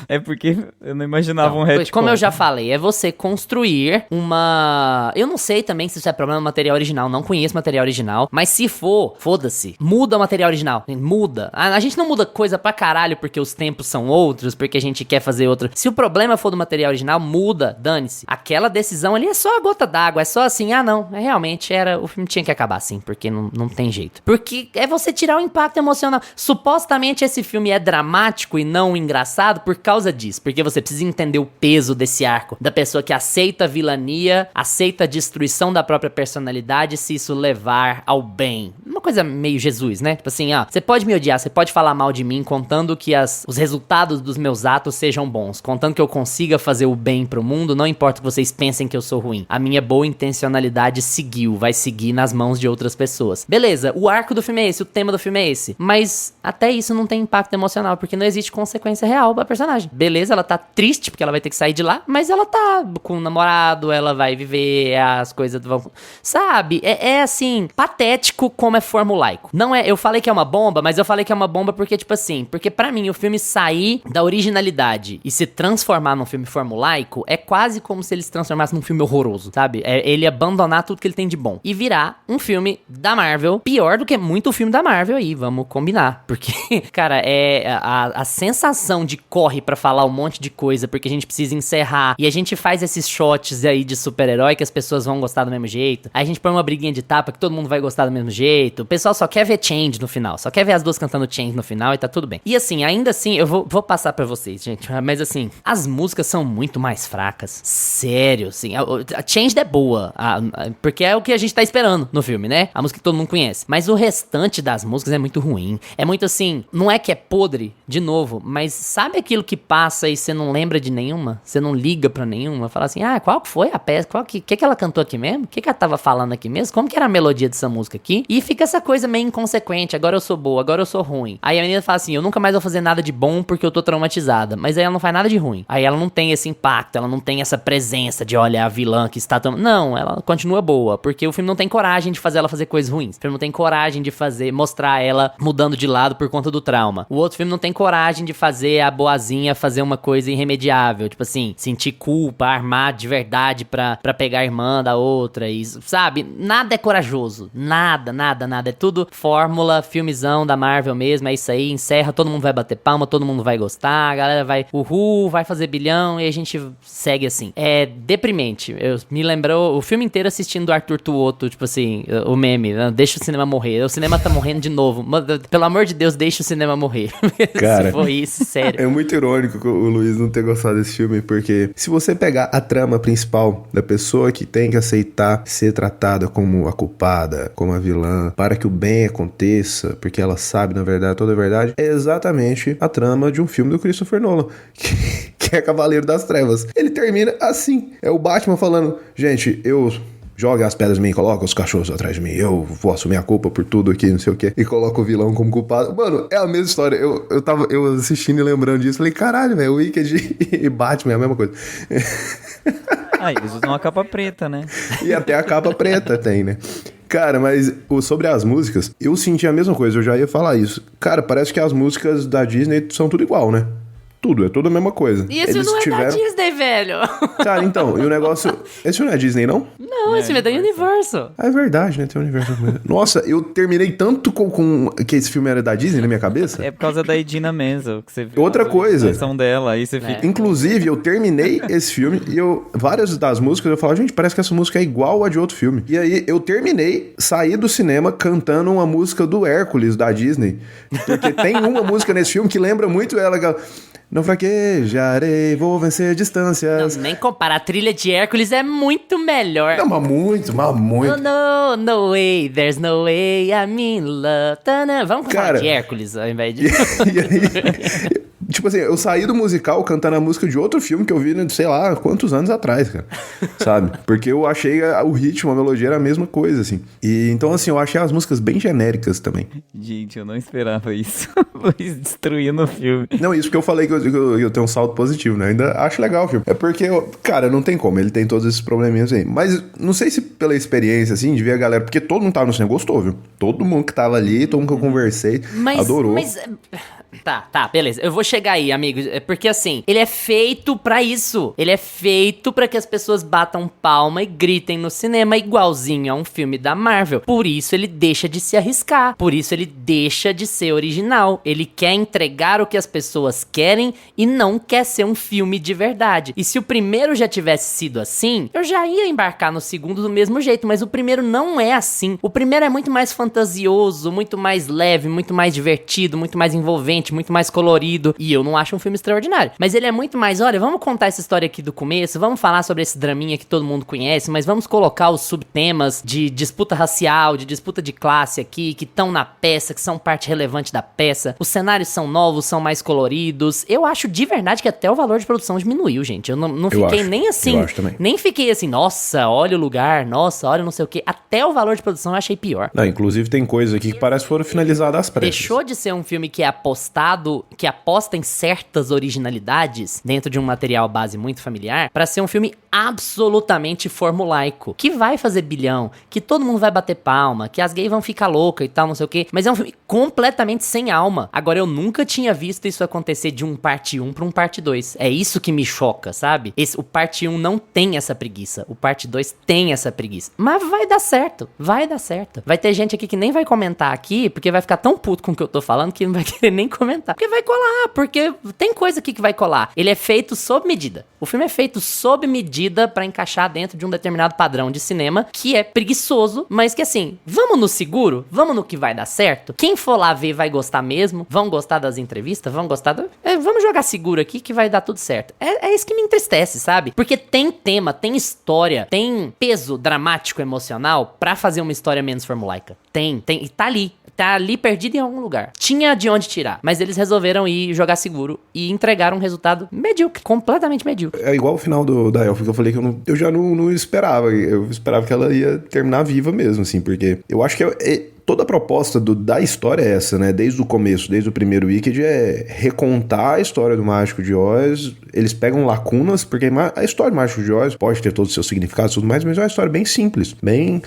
É porque eu não imaginava um retcon. Como eu já falei, é você construir uma... Eu não sei também se isso é problema do material original, não conheço material original, mas se for, foda-se, muda o material original, muda. A gente não não muda coisa pra caralho porque os tempos são outros, porque a gente quer fazer outra. Se o problema for do material original, muda, dane-se. Aquela decisão ali é só a gota d'água, é só assim, não, realmente o filme tinha que acabar assim, porque não tem jeito. Porque é você tirar o impacto emocional. Supostamente esse filme é dramático e não engraçado por causa disso, porque você precisa entender o peso desse arco, da pessoa que aceita a vilania, aceita a destruição da própria personalidade se isso levar ao bem. Uma coisa meio Jesus, né? Tipo assim, você pode me odiar, você pode falar mal de mim, contando que os resultados dos meus atos sejam bons, contando que eu consiga fazer o bem pro mundo, não importa que vocês pensem que eu sou ruim. A minha boa intencionalidade vai seguir nas mãos de outras pessoas. Beleza, o arco do filme é esse, o tema do filme é esse, mas até isso não tem impacto emocional, porque não existe consequência real pra personagem. Beleza, ela tá triste porque ela vai ter que sair de lá, mas ela tá com o namorado, ela vai viver, as coisas vão... Sabe? É assim, patético como é formulaico. Não é, eu falei que é uma bomba, mas eu falei que é uma bomba porque, tipo assim, porque pra mim o filme sair da originalidade e se transformar num filme formulaico é quase como se ele se transformasse num filme horroroso, sabe? É ele abandonar tudo que ele tem de bom e virar um filme da Marvel, pior do que muito filme da Marvel aí, vamos combinar. Porque, cara, a sensação de corre pra falar um monte de coisa porque a gente precisa encerrar e a gente faz esses shots aí de super-herói que as pessoas vão gostar do mesmo jeito. Aí a gente põe uma briguinha de tapa que todo mundo vai gostar do mesmo jeito. O pessoal só quer ver Change no final, só quer ver as duas cantando Change no final e tá tudo bem. E assim, ainda assim, eu vou passar pra vocês, gente, mas assim, as músicas são muito mais fracas. Sério, assim, a Change é boa, porque é o que a gente tá esperando no filme, né? A música que todo mundo conhece. Mas o restante das músicas é muito ruim. É muito assim, não é que é podre, de novo, mas sabe aquilo que passa e você não lembra de nenhuma? Você não liga pra nenhuma? Fala assim, qual que foi a peça? Que ela cantou aqui mesmo? O que ela tava falando aqui mesmo? Como que era a melodia dessa música aqui? E fica essa coisa meio inconsequente, agora eu sou boa, agora eu sou ruim. Aí a menina fala assim, eu nunca mais vou fazer nada de bom porque eu tô traumatizada. Mas aí ela não faz nada de ruim. Aí ela não tem esse impacto, ela não tem essa presença de, olha, a vilã que está... Não, ela continua boa, porque o filme não tem coragem de fazer ela fazer coisas ruins. O filme não tem coragem de mostrar ela mudando de lado por conta do trauma. O outro filme não tem coragem de fazer a boazinha fazer uma coisa irremediável, tipo assim, sentir culpa, armar de verdade pra pegar a irmã da outra, e, sabe? Nada é corajoso, nada, é tudo fórmula, filmezão da Marvel mesmo, é isso aí, encerra, todo mundo vai bater palma, todo mundo vai gostar, a galera vai, vai fazer bilhão, e a gente segue assim. É deprimente, me lembrou o filme inteiro assistindo Arthur Tuoto, tipo assim, o meme, deixa o cinema morrer, o cinema tá morrendo de novo, pelo amor de Deus, deixa o cinema morrer. Cara, se for isso, sério. É muito irônico o Luiz não ter gostado desse filme, porque se você pegar a trama principal da pessoa que tem que aceitar ser tratada como a culpada, como a vilã, para que o bem aconteça, porque ela sabe, na verdade, toda a verdade, é exatamente a trama de um filme do Christopher Nolan, que é Cavaleiro das Trevas. Ele termina assim, é o Batman falando, gente, joga as pedras em mim, coloca os cachorros atrás de mim, eu vou assumir a culpa por tudo aqui, não sei o que, e coloca o vilão como culpado. Mano, é a mesma história. Eu tava assistindo e lembrando disso, falei, caralho, velho, o Wicked e Batman é a mesma coisa. Eles usam uma capa preta, né? E até a capa preta tem, né? Cara, mas sobre as músicas, eu senti a mesma coisa, eu já ia falar isso. Cara, parece que as músicas da Disney são tudo igual, né? É tudo a mesma coisa. E esse não é da Disney, velho. Cara, então, e o negócio... Esse não é Disney, não? Não, esse filme é da Universal. É verdade, né? Tem Universal. Nossa, eu terminei tanto com que esse filme era da Disney na minha cabeça. É por causa da Idina Menzel, que você viu. Outra coisa. A dela, aí você fica... Inclusive, eu terminei esse filme e várias das músicas eu falava, gente, parece que essa música é igual a de outro filme. E aí, eu terminei, saí do cinema cantando uma música do Hércules, da Disney. Porque tem uma música nesse filme que lembra muito ela... Não fraquejarei, vou vencer distâncias. Não, nem compara. A trilha de Hércules é muito melhor. Não, mas muito. No way, there's no way, I'm in love. Tana. Vamos falar de Hércules ao invés de... E aí, tipo assim, eu saí do musical cantando a música de outro filme que eu vi, sei lá, quantos anos atrás, cara. Sabe? Porque eu achei o ritmo, a melodia era a mesma coisa, assim. E então, assim, eu achei as músicas bem genéricas também. Gente, eu não esperava isso. Luiz destruindo o filme. Não, isso porque eu falei que eu tenho um saldo positivo, né? Ainda acho legal o filme. É porque, cara, não tem como, ele tem todos esses probleminhas aí. Mas não sei se pela experiência, assim, de ver a galera, porque todo mundo tava no cinema gostou, viu? Todo mundo que tava ali, todo mundo que eu conversei, adorou. Mas Tá, beleza. Eu vou chegar aí, amigos. É porque assim, ele é feito pra isso. Ele é feito pra que as pessoas batam palma e gritem no cinema igualzinho a um filme da Marvel. Por isso ele deixa de se arriscar. Por isso ele deixa de ser original. Ele quer entregar o que as pessoas querem e não quer ser um filme de verdade. E se o primeiro já tivesse sido assim, eu já ia embarcar no segundo do mesmo jeito, mas o primeiro não é assim. O primeiro é muito mais fantasioso, muito mais leve, muito mais divertido, muito mais envolvente, muito mais colorido, e eu não acho um filme extraordinário. Mas ele é muito mais, olha, vamos contar essa história aqui do começo, vamos falar sobre esse draminha que todo mundo conhece, mas vamos colocar os subtemas de disputa racial, de disputa de classe aqui, que estão na peça, que são parte relevante da peça. Os cenários são novos, são mais coloridos. Eu acho de verdade que até o valor de produção diminuiu, gente. Eu não fiquei nem assim, nem fiquei assim, nossa, olha o lugar, nossa, olha não sei o que. Até o valor de produção eu achei pior. Não, inclusive tem coisa aqui que parece que foram finalizadas às pressas. Deixou de ser um filme que é apostado, que aposta em certas originalidades dentro de um material base muito familiar, pra ser um filme absolutamente formulaico, que vai fazer bilhão, que todo mundo vai bater palma, que as gays vão ficar loucas e tal, não sei o que, mas é um filme completamente sem alma. Agora, eu nunca tinha visto isso acontecer de um parte 1 pra um parte 2. É isso que me choca, sabe? O parte 1 não tem essa preguiça, o parte 2 tem essa preguiça. Mas vai dar certo, vai dar certo. Vai ter gente aqui que nem vai comentar aqui, porque vai ficar tão puto com o que eu tô falando que não vai querer nem comentar. Porque vai colar, porque tem coisa aqui que vai colar. Ele é feito sob medida. O filme é feito sob medida pra encaixar dentro de um determinado padrão de cinema, que é preguiçoso, mas que assim, vamos no seguro? Vamos no que vai dar certo? Quem for lá ver vai gostar mesmo? Vão gostar das entrevistas? Vão gostar vamos jogar seguro aqui que vai dar tudo certo. É isso que me entristece, sabe? Porque tem tema, tem história, tem peso dramático, emocional pra fazer uma história menos formulaica. Tem, e tá ali perdido em algum lugar. Tinha de onde tirar, mas eles resolveram ir jogar seguro e entregaram um resultado medíocre, completamente medíocre. É igual o final da Elf que eu falei que eu já não esperava. Eu esperava que ela ia terminar viva mesmo, assim, porque eu acho que toda a proposta da história é essa, né? Desde o começo, desde o primeiro Wicked, é recontar a história do Mágico de Oz. Eles pegam lacunas, porque a história do Mágico de Oz pode ter todos os seus significados e tudo mais, mas é uma história bem simples, bem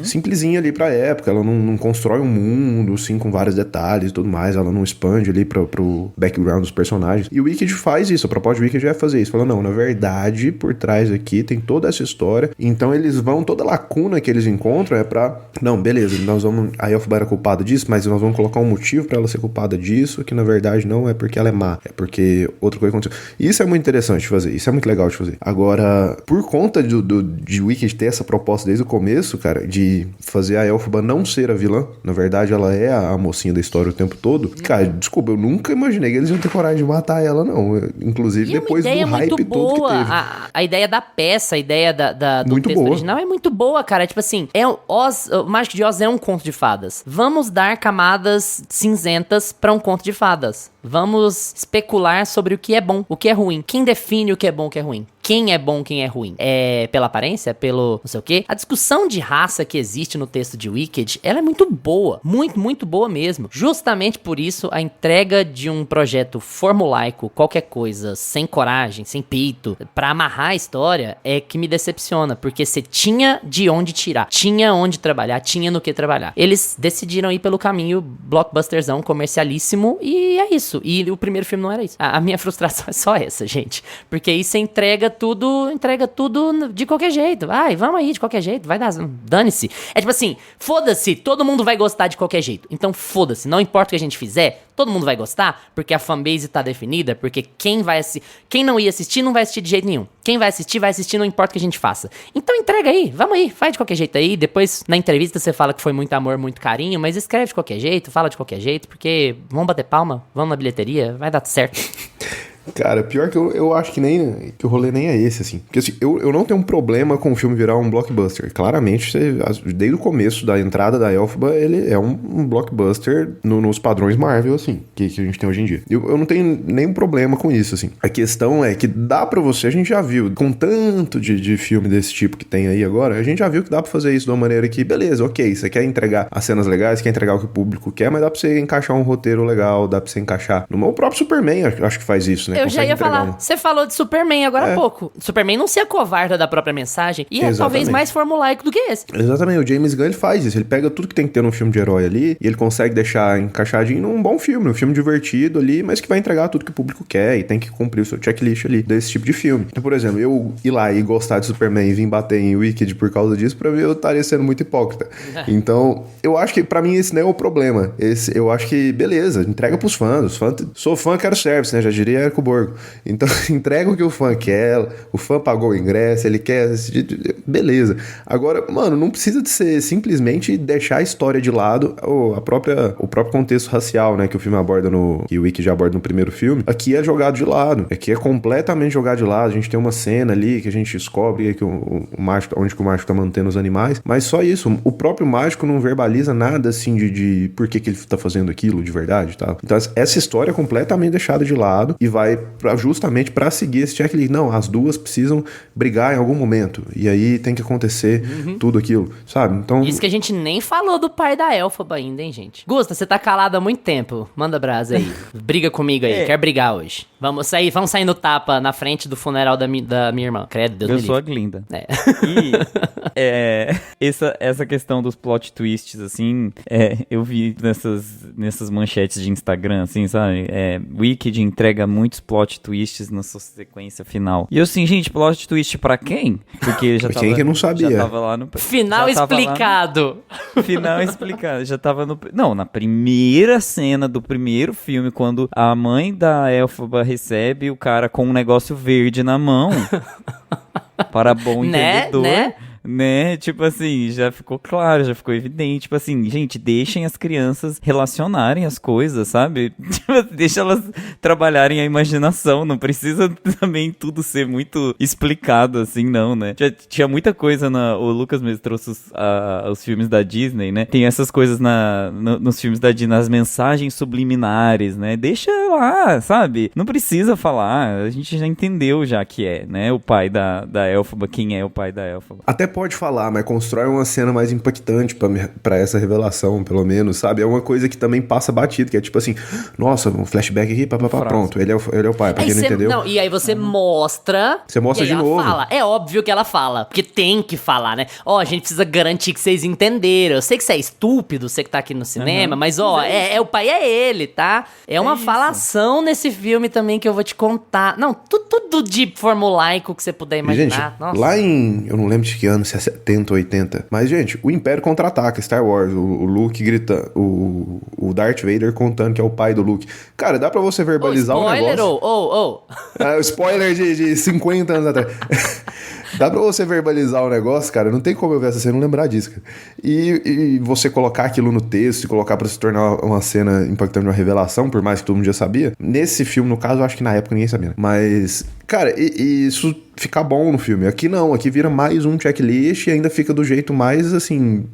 simplesinha ali pra época. Ela não constrói um mundo, assim, com vários detalhes e tudo mais. Ela não expande ali pro background dos personagens. E o Wicked faz isso, a proposta do Wicked é fazer isso. Fala, não, na verdade, por trás aqui tem toda essa história. Então eles vão, toda lacuna que eles encontram é pra... Não, beleza, nós vamos... A Elphaba era culpada disso, mas nós vamos colocar um motivo pra ela ser culpada disso, que na verdade não é porque ela é má, é porque outra coisa aconteceu. Isso é muito interessante de fazer, isso é muito legal de fazer. Agora, por conta de Wicked ter essa proposta desde o começo, cara, de fazer a Elphaba não ser a vilã, na verdade ela é a mocinha da história o tempo todo, cara, desculpa, eu nunca imaginei que eles iam ter coragem de matar ela, não. Inclusive depois do hype todo que teve. A ideia da peça, a ideia do muito texto boa. original é muito boa, cara. Tipo assim, o Mágico de Oz é um conto de fadas. Vamos dar camadas cinzentas pra um conto de fadas. Vamos especular sobre o que é bom, o que é ruim. Quem define o que é bom, o que é ruim? Quem é bom, quem é ruim? É pela aparência? Pelo não sei o quê? A discussão de raça que existe no texto de Wicked, ela é muito boa. Muito, muito boa mesmo. Justamente por isso, a entrega de um projeto formulaico, qualquer coisa, sem coragem, sem peito, pra amarrar a história, é que me decepciona. Porque você tinha de onde tirar, tinha onde trabalhar, tinha no que trabalhar. Eles decidiram ir pelo caminho blockbusterzão, comercialíssimo, e é isso. E o primeiro filme não era isso. A minha frustração é só essa, gente. Porque aí você entrega tudo de qualquer jeito. Ai, vamos aí de qualquer jeito, vai dar, dane-se. É tipo assim, foda-se, todo mundo vai gostar de qualquer jeito. Então foda-se, não importa o que a gente fizer, todo mundo vai gostar, porque a fanbase tá definida, porque quem não ia assistir, não vai assistir de jeito nenhum. Quem vai assistir, não importa o que a gente faça. Então entrega aí, vamos aí, faz de qualquer jeito aí. Depois, na entrevista, você fala que foi muito amor, muito carinho, mas escreve de qualquer jeito, fala de qualquer jeito, porque vamos bater palma, vamos na bilheteria, vai dar certo. Cara, pior que eu acho que o rolê nem é esse, assim. Porque assim, eu não tenho um problema com o filme virar um blockbuster. Claramente, desde o começo da entrada da Elphaba, ele é um blockbuster nos padrões Marvel, assim, que a gente tem hoje em dia. Eu não tenho nenhum problema com isso, assim. A questão é que dá pra você, a gente já viu, com tanto de filme desse tipo que tem aí agora, a gente já viu que dá pra fazer isso de uma maneira que, beleza, ok, você quer entregar as cenas legais, quer entregar o que o público quer, mas dá pra você encaixar um roteiro legal, dá pra você encaixar... O próprio Superman, acho que faz isso, né? né? Eu já Consegue ia entregar falar, você falou de Superman agora há pouco. Superman não se acovarda da própria mensagem e é talvez Exatamente. mais formulaico do que esse. Exatamente, o James Gunn ele faz isso, ele pega tudo que tem que ter num filme de herói ali e ele consegue deixar encaixadinho num bom filme, um filme divertido ali, mas que vai entregar tudo que o público quer e tem que cumprir o seu checklist ali desse tipo de filme. Então, por exemplo, eu ir lá e gostar de Superman e vir bater em Wicked por causa disso, pra mim eu estaria sendo muito hipócrita. Então, eu acho que pra mim esse não é o problema. Eu acho que, beleza, entrega pros fãs. Os fãs, sou fã, quero service, né? Já diria Érico Borgo. Então, entrega o que o fã quer, o fã pagou o ingresso, ele quer assistir, beleza. Agora, mano, não precisa de ser simplesmente deixar a história de lado, o próprio contexto racial, né, que o filme aborda que o Wiki já aborda no primeiro filme, aqui é jogado de lado. Aqui é completamente jogado de lado. A gente tem uma cena ali que a gente descobre que o mágico, onde que o mágico tá mantendo os animais, mas só isso. O próprio mágico não verbaliza nada, assim, de por que ele tá fazendo aquilo de verdade, tá? Então, essa história é completamente deixada de lado e vai justamente pra seguir esse checklist. Não, as duas precisam brigar em algum momento. E aí tem que acontecer tudo aquilo, sabe? Então... Isso que a gente nem falou do pai da Elphaba ainda, hein, gente? Gusta, você tá calado há muito tempo. Manda brasa aí. Briga comigo aí. Quer brigar hoje? Vamos sair no tapa na frente do funeral da minha irmã. Credo, Deus me Eu sou a livre. Glinda. É. E essa questão dos plot twists, assim, eu vi nessas manchetes de Instagram, assim, sabe? Wicked entrega muitos plot twists na sua sequência final. E eu assim, gente, plot twist pra quem? Porque já Pra tava... quem que não sabia? Já tava lá no... Final já tava lá explicado. Final explicado. Já tava no... Não, na primeira cena do primeiro filme, quando a mãe da Elphaba recebe o cara com um negócio verde na mão. Para bom entendedor. Né? Tipo assim, já ficou claro, já ficou evidente. Tipo assim, gente, deixem as crianças relacionarem as coisas, sabe? Deixa elas trabalharem a imaginação. Não precisa também tudo ser muito explicado, assim, não, né? Já tinha muita coisa o Lucas mesmo trouxe os filmes da Disney, né? Tem essas coisas nos filmes da Disney, nas mensagens subliminares, né? Deixa lá, sabe? Não precisa falar. A gente já entendeu já que né? O pai da Elphaba, quem é o pai da Elphaba. Até pode falar, mas constrói uma cena mais impactante pra essa revelação, pelo menos, sabe? É uma coisa que também passa batido, que é tipo assim, nossa, um flashback aqui, pronto, ele é o pai, pra quem não entendeu. Não, e aí você mostra... Você mostra e aí de novo. Fala. É óbvio que ela fala, porque tem que falar, né? A gente precisa garantir que vocês entenderam. Eu sei que você é estúpido, você que tá aqui no cinema, mas o pai é ele, tá? É uma falação nesse filme também que eu vou te contar. Não, tudo de formulaico que você puder imaginar. Gente, Nossa. lá eu não lembro de que ano, se é 70, 80. Mas, gente, o Império Contra-Ataca, Star Wars, o Luke grita, o Darth Vader contando que é o pai do Luke. Cara, dá pra você verbalizar o negócio. Spoiler, spoiler de 50 anos atrás. Dá pra você verbalizar o negócio, cara. Não tem como eu ver essa cena e não lembrar disso, cara. E você colocar aquilo no texto e colocar pra se tornar uma cena impactante, uma revelação, por mais que todo mundo já sabia. Nesse filme, no caso, eu acho que na época ninguém sabia. Né? Mas, cara, isso fica bom no filme. Aqui não, aqui vira mais um checklist e ainda fica do jeito mais, assim...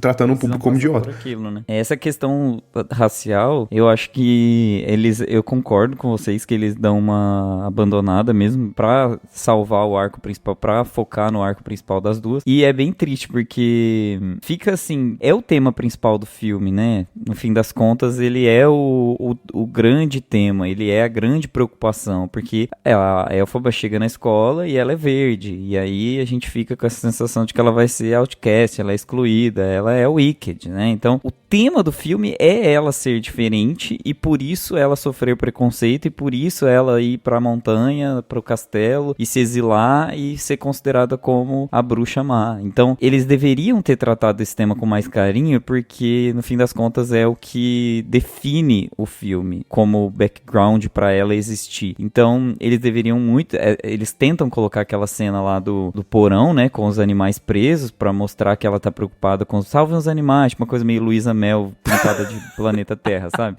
tratando o público como idiota. Aquilo, né? Essa questão racial, eu acho que eu concordo com vocês que eles dão uma abandonada mesmo pra salvar o arco principal, pra focar no arco principal das duas. E é bem triste porque fica assim, é o tema principal do filme, né? No fim das contas, ele é o grande tema, ele é a grande preocupação, porque a Elphaba chega na escola e ela é verde, e aí a gente fica com essa sensação de que ela vai ser outcast, ela é excluída, ela é Wicked, né? Então, o tema do filme é ela ser diferente e por isso ela sofrer preconceito e por isso ela ir pra montanha, pro castelo e se exilar e ser considerada como a bruxa má. Então, eles deveriam ter tratado esse tema com mais carinho porque, no fim das contas, é o que define o filme como background pra ela existir. Então, eles deveriam muito... eles tentam colocar aquela cena lá do porão, né? Com os animais presos pra mostrar que ela tá preocupada com salvem os animais, tipo uma coisa meio Luísa Mel pintada de planeta Terra, sabe?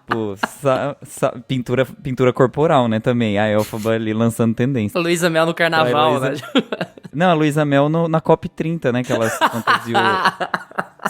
Pô, pintura corporal, né, também. A Elphaba ali lançando tendência. Luísa Mel no carnaval, né? Não, a Luísa Mel na COP30, né, que ela se fantasiou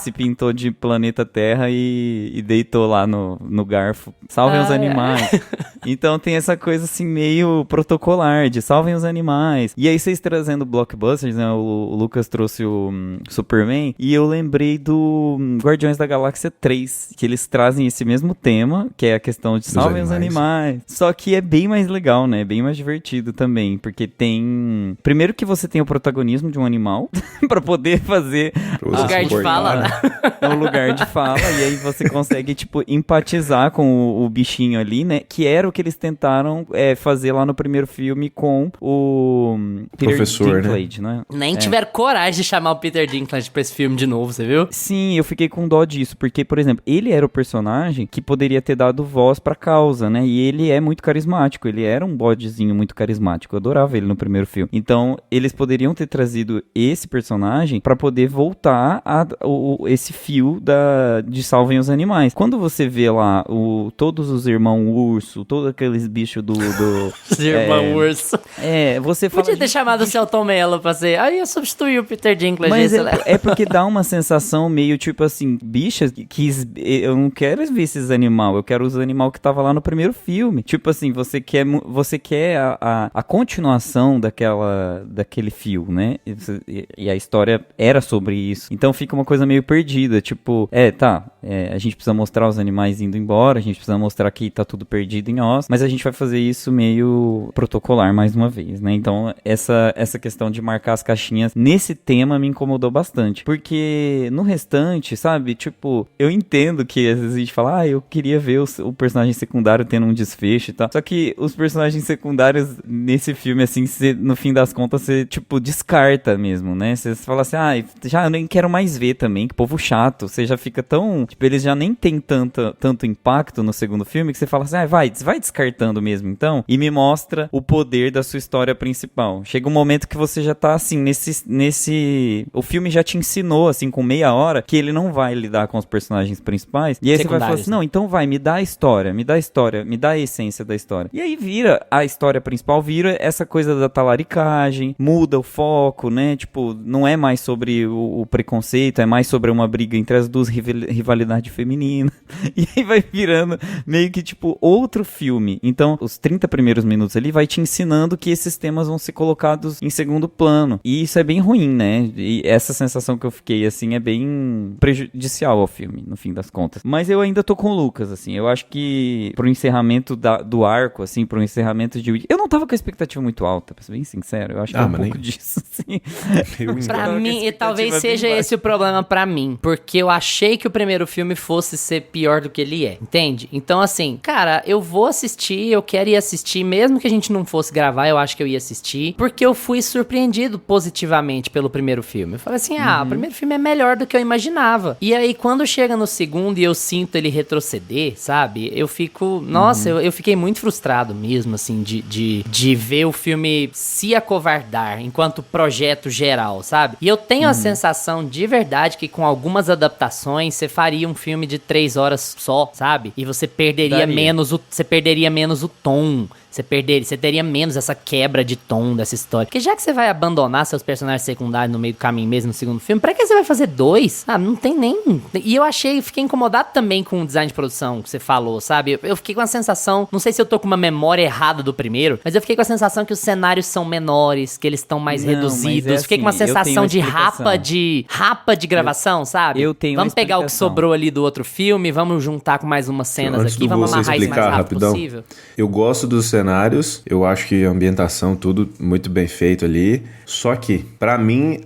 se pintou de planeta Terra e deitou lá no garfo. Salvem os animais. Então tem essa coisa assim meio protocolar de salvem os animais. E aí vocês trazendo blockbusters, né? O Lucas trouxe o Superman e eu lembrei do Guardiões da Galáxia 3, que eles trazem esse mesmo tema, que é a questão de salvem os animais. Só que é bem mais legal, né? Bem mais divertido também, porque tem... Primeiro que você tem o protagonismo de um animal pra poder fazer... Lugar de fala, né? É um lugar de fala, e aí você consegue, tipo, empatizar com o bichinho ali, né? Que era o que eles tentaram fazer lá no primeiro filme com o Peter Professor, Dinklage, né? Nem tiveram coragem de chamar o Peter Dinklage pra esse filme de novo, você viu? Sim, eu fiquei com dó disso, porque, por exemplo, ele era o personagem que poderia ter dado voz pra causa, né? E ele é muito carismático, ele era um bodezinho muito carismático, eu adorava ele no primeiro filme. Então, eles poderiam ter trazido esse personagem pra poder voltar esse fio de salvem os animais. Quando você vê lá todos os irmãos urso, todos aqueles bichos do Os irmãos urso. você fala... Podia ter chamado o Celton Mello pra ser... Aí eu substituí o Peter Dinklage. Mas é porque dá uma sensação meio tipo assim, bichas que eu não quero ver esses animais, eu quero os animais que tava lá no primeiro filme. Tipo assim, você quer a continuação daquele fio, né? E a história era sobre isso. Então fica uma coisa meio perdida, tipo, a gente precisa mostrar os animais indo embora, a gente precisa mostrar que tá tudo perdido em Oz, mas a gente vai fazer isso meio protocolar mais uma vez, né? Então essa questão de marcar as caixinhas nesse tema me incomodou bastante, porque no restante, sabe, tipo, eu entendo que às vezes a gente fala, eu queria ver o personagem secundário tendo um desfecho e tal, só que os personagens secundários nesse filme, assim, no fim das contas, você, tipo, descarta mesmo, né? Você fala assim, já eu nem quero mais ver também, que povo chato, você já fica tão, tipo, eles já nem tem tanto impacto no segundo filme, que você fala assim, vai descartando mesmo, então, e me mostra o poder da sua história principal. Chega um momento que você já tá, assim, o filme já te ensinou, assim, com meia hora, que ele não vai lidar com os personagens principais, e aí você vai falar assim, não, então me dá a história, me dá a essência da história. E aí a história principal vira essa coisa da talaricagem, muda o foco, né, tipo, não é mais sobre o preconceito, é mais sobre uma briga entre as duas, rivalidade feminina, e aí vai virando meio que, tipo, outro filme. Então, os 30 primeiros minutos ali vai te ensinando que esses temas vão ser colocados em segundo plano, e isso é bem ruim, né, e essa sensação que eu fiquei, assim, é bem prejudicial ao filme, no fim das contas. Mas eu ainda tô com o Lucas, assim, eu acho que pro encerramento do arco, assim, pro encerramento de... Eu não tava com a expectativa muito alta, pra ser bem sincero, eu acho que é um pouco disso, assim. Pra mim, e talvez seja esse o problema pra mim, porque eu achei que o primeiro filme fosse ser pior do que ele é, entende? Então, assim, cara, eu vou assistir, eu quero ir assistir, mesmo que a gente não fosse gravar, eu acho que eu ia assistir, porque eu fui surpreendido positivamente pelo primeiro filme. Eu falei assim, o primeiro filme é melhor do que eu imaginava. E aí, quando chega no segundo e eu sinto ele retroceder, sabe? Eu fico... Nossa, eu fiquei muito frustrado mesmo, assim, de ver o filme se acovardar enquanto projeto geral, sabe? E eu tenho a sensação de verdade que com algumas adaptações você faria um filme de 3 horas só, sabe? E você perderia menos o tom. Você teria menos essa quebra de tom dessa história. Porque já que você vai abandonar seus personagens secundários no meio do caminho mesmo no segundo filme, pra que você vai fazer 2? Não tem nem... E eu fiquei incomodado também com o design de produção que você falou, sabe? Eu fiquei com a sensação, não sei se eu tô com uma memória errada do primeiro, mas eu fiquei com a sensação que os cenários são menores, que eles estão mais reduzidos. Fiquei com uma sensação de rapa de gravação, sabe? Vamos pegar o que sobrou ali do outro filme, vamos juntar com mais umas cenas aqui, vamos amarrar isso mais rápido possível. Eu gosto dos cenários, eu acho que a ambientação, tudo muito bem feito ali. Só que, pra mim,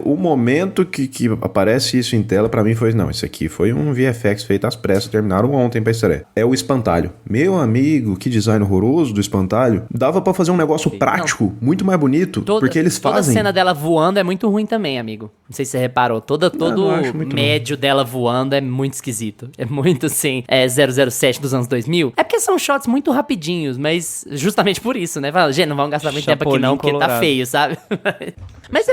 o momento que aparece isso em tela, pra mim foi, não, isso aqui foi um VFX feito às pressas, terminaram ontem pra estreia. É o espantalho. Meu amigo, que design horroroso do espantalho. Dava pra fazer um negócio prático, muito mais bonito, porque eles fazem... Toda a cena dela voando é muito ruim também, amigo. Não sei se você reparou. Todo o médio dela voando é muito esquisito. É muito, assim, 007 dos anos 2000. É porque são shots muito rapidinhos, mas justamente por isso, né? Fala, gente, não vamos gastar muito tempo aqui não, porque tá feio, sabe? Mas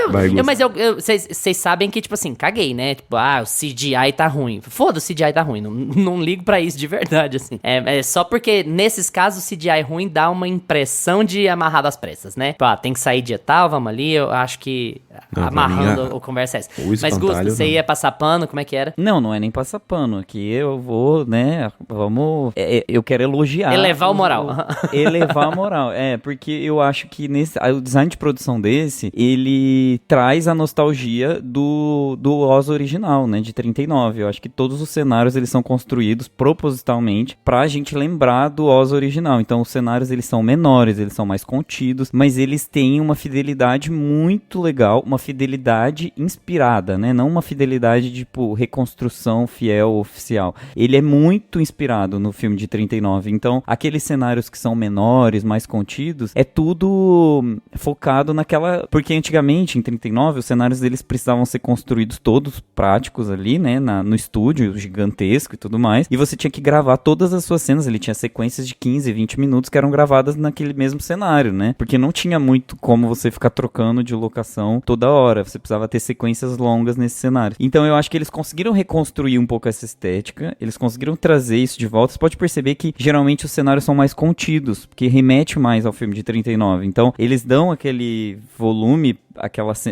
vocês sabem que, tipo assim, caguei, né? Tipo, o CGI tá ruim. Foda-se, o CGI tá ruim. Não ligo pra isso de verdade, assim. É só porque, nesses casos, o CGI ruim dá uma impressão de amarrar das pressas, né? Tipo, tem que sair dia tal, vamos ali. Eu acho que amarrando a conversa VHS. O Mas, espantalho, Gusto, você não. ia passar pano? Como é que era? Não é nem passar pano. Aqui eu vou, né, vamos... eu quero elogiar. Elevar o moral. Elevar a moral. Porque eu acho que o design de produção desse, ele traz a nostalgia do Oz original, né, de 39. Eu acho que todos os cenários, eles são construídos propositalmente pra gente lembrar do Oz original. Então, os cenários, eles são menores, eles são mais contidos, mas eles têm uma fidelidade muito legal, uma fidelidade inspirada, né, não uma fidelidade, tipo, reconstrução fiel, oficial. Ele é muito inspirado no filme de 39. Então, aqueles cenários que são menores, mais contidos, é tudo focado naquela... Porque antigamente, em 39, os cenários deles precisavam ser construídos todos práticos ali, né, no estúdio, gigantesco e tudo mais, e você tinha que gravar todas as suas cenas. Ele tinha sequências de 15, 20 minutos que eram gravadas naquele mesmo cenário, né, porque não tinha muito como você ficar trocando de locação toda hora, você precisava ter sequências longas nesse cenário. Então eu acho que eles conseguiram reconstruir um pouco essa estética, eles conseguiram trazer isso de volta. Você pode perceber que geralmente os cenários são mais contidos, porque remete mais ao filme de 39. Então eles dão aquele volume,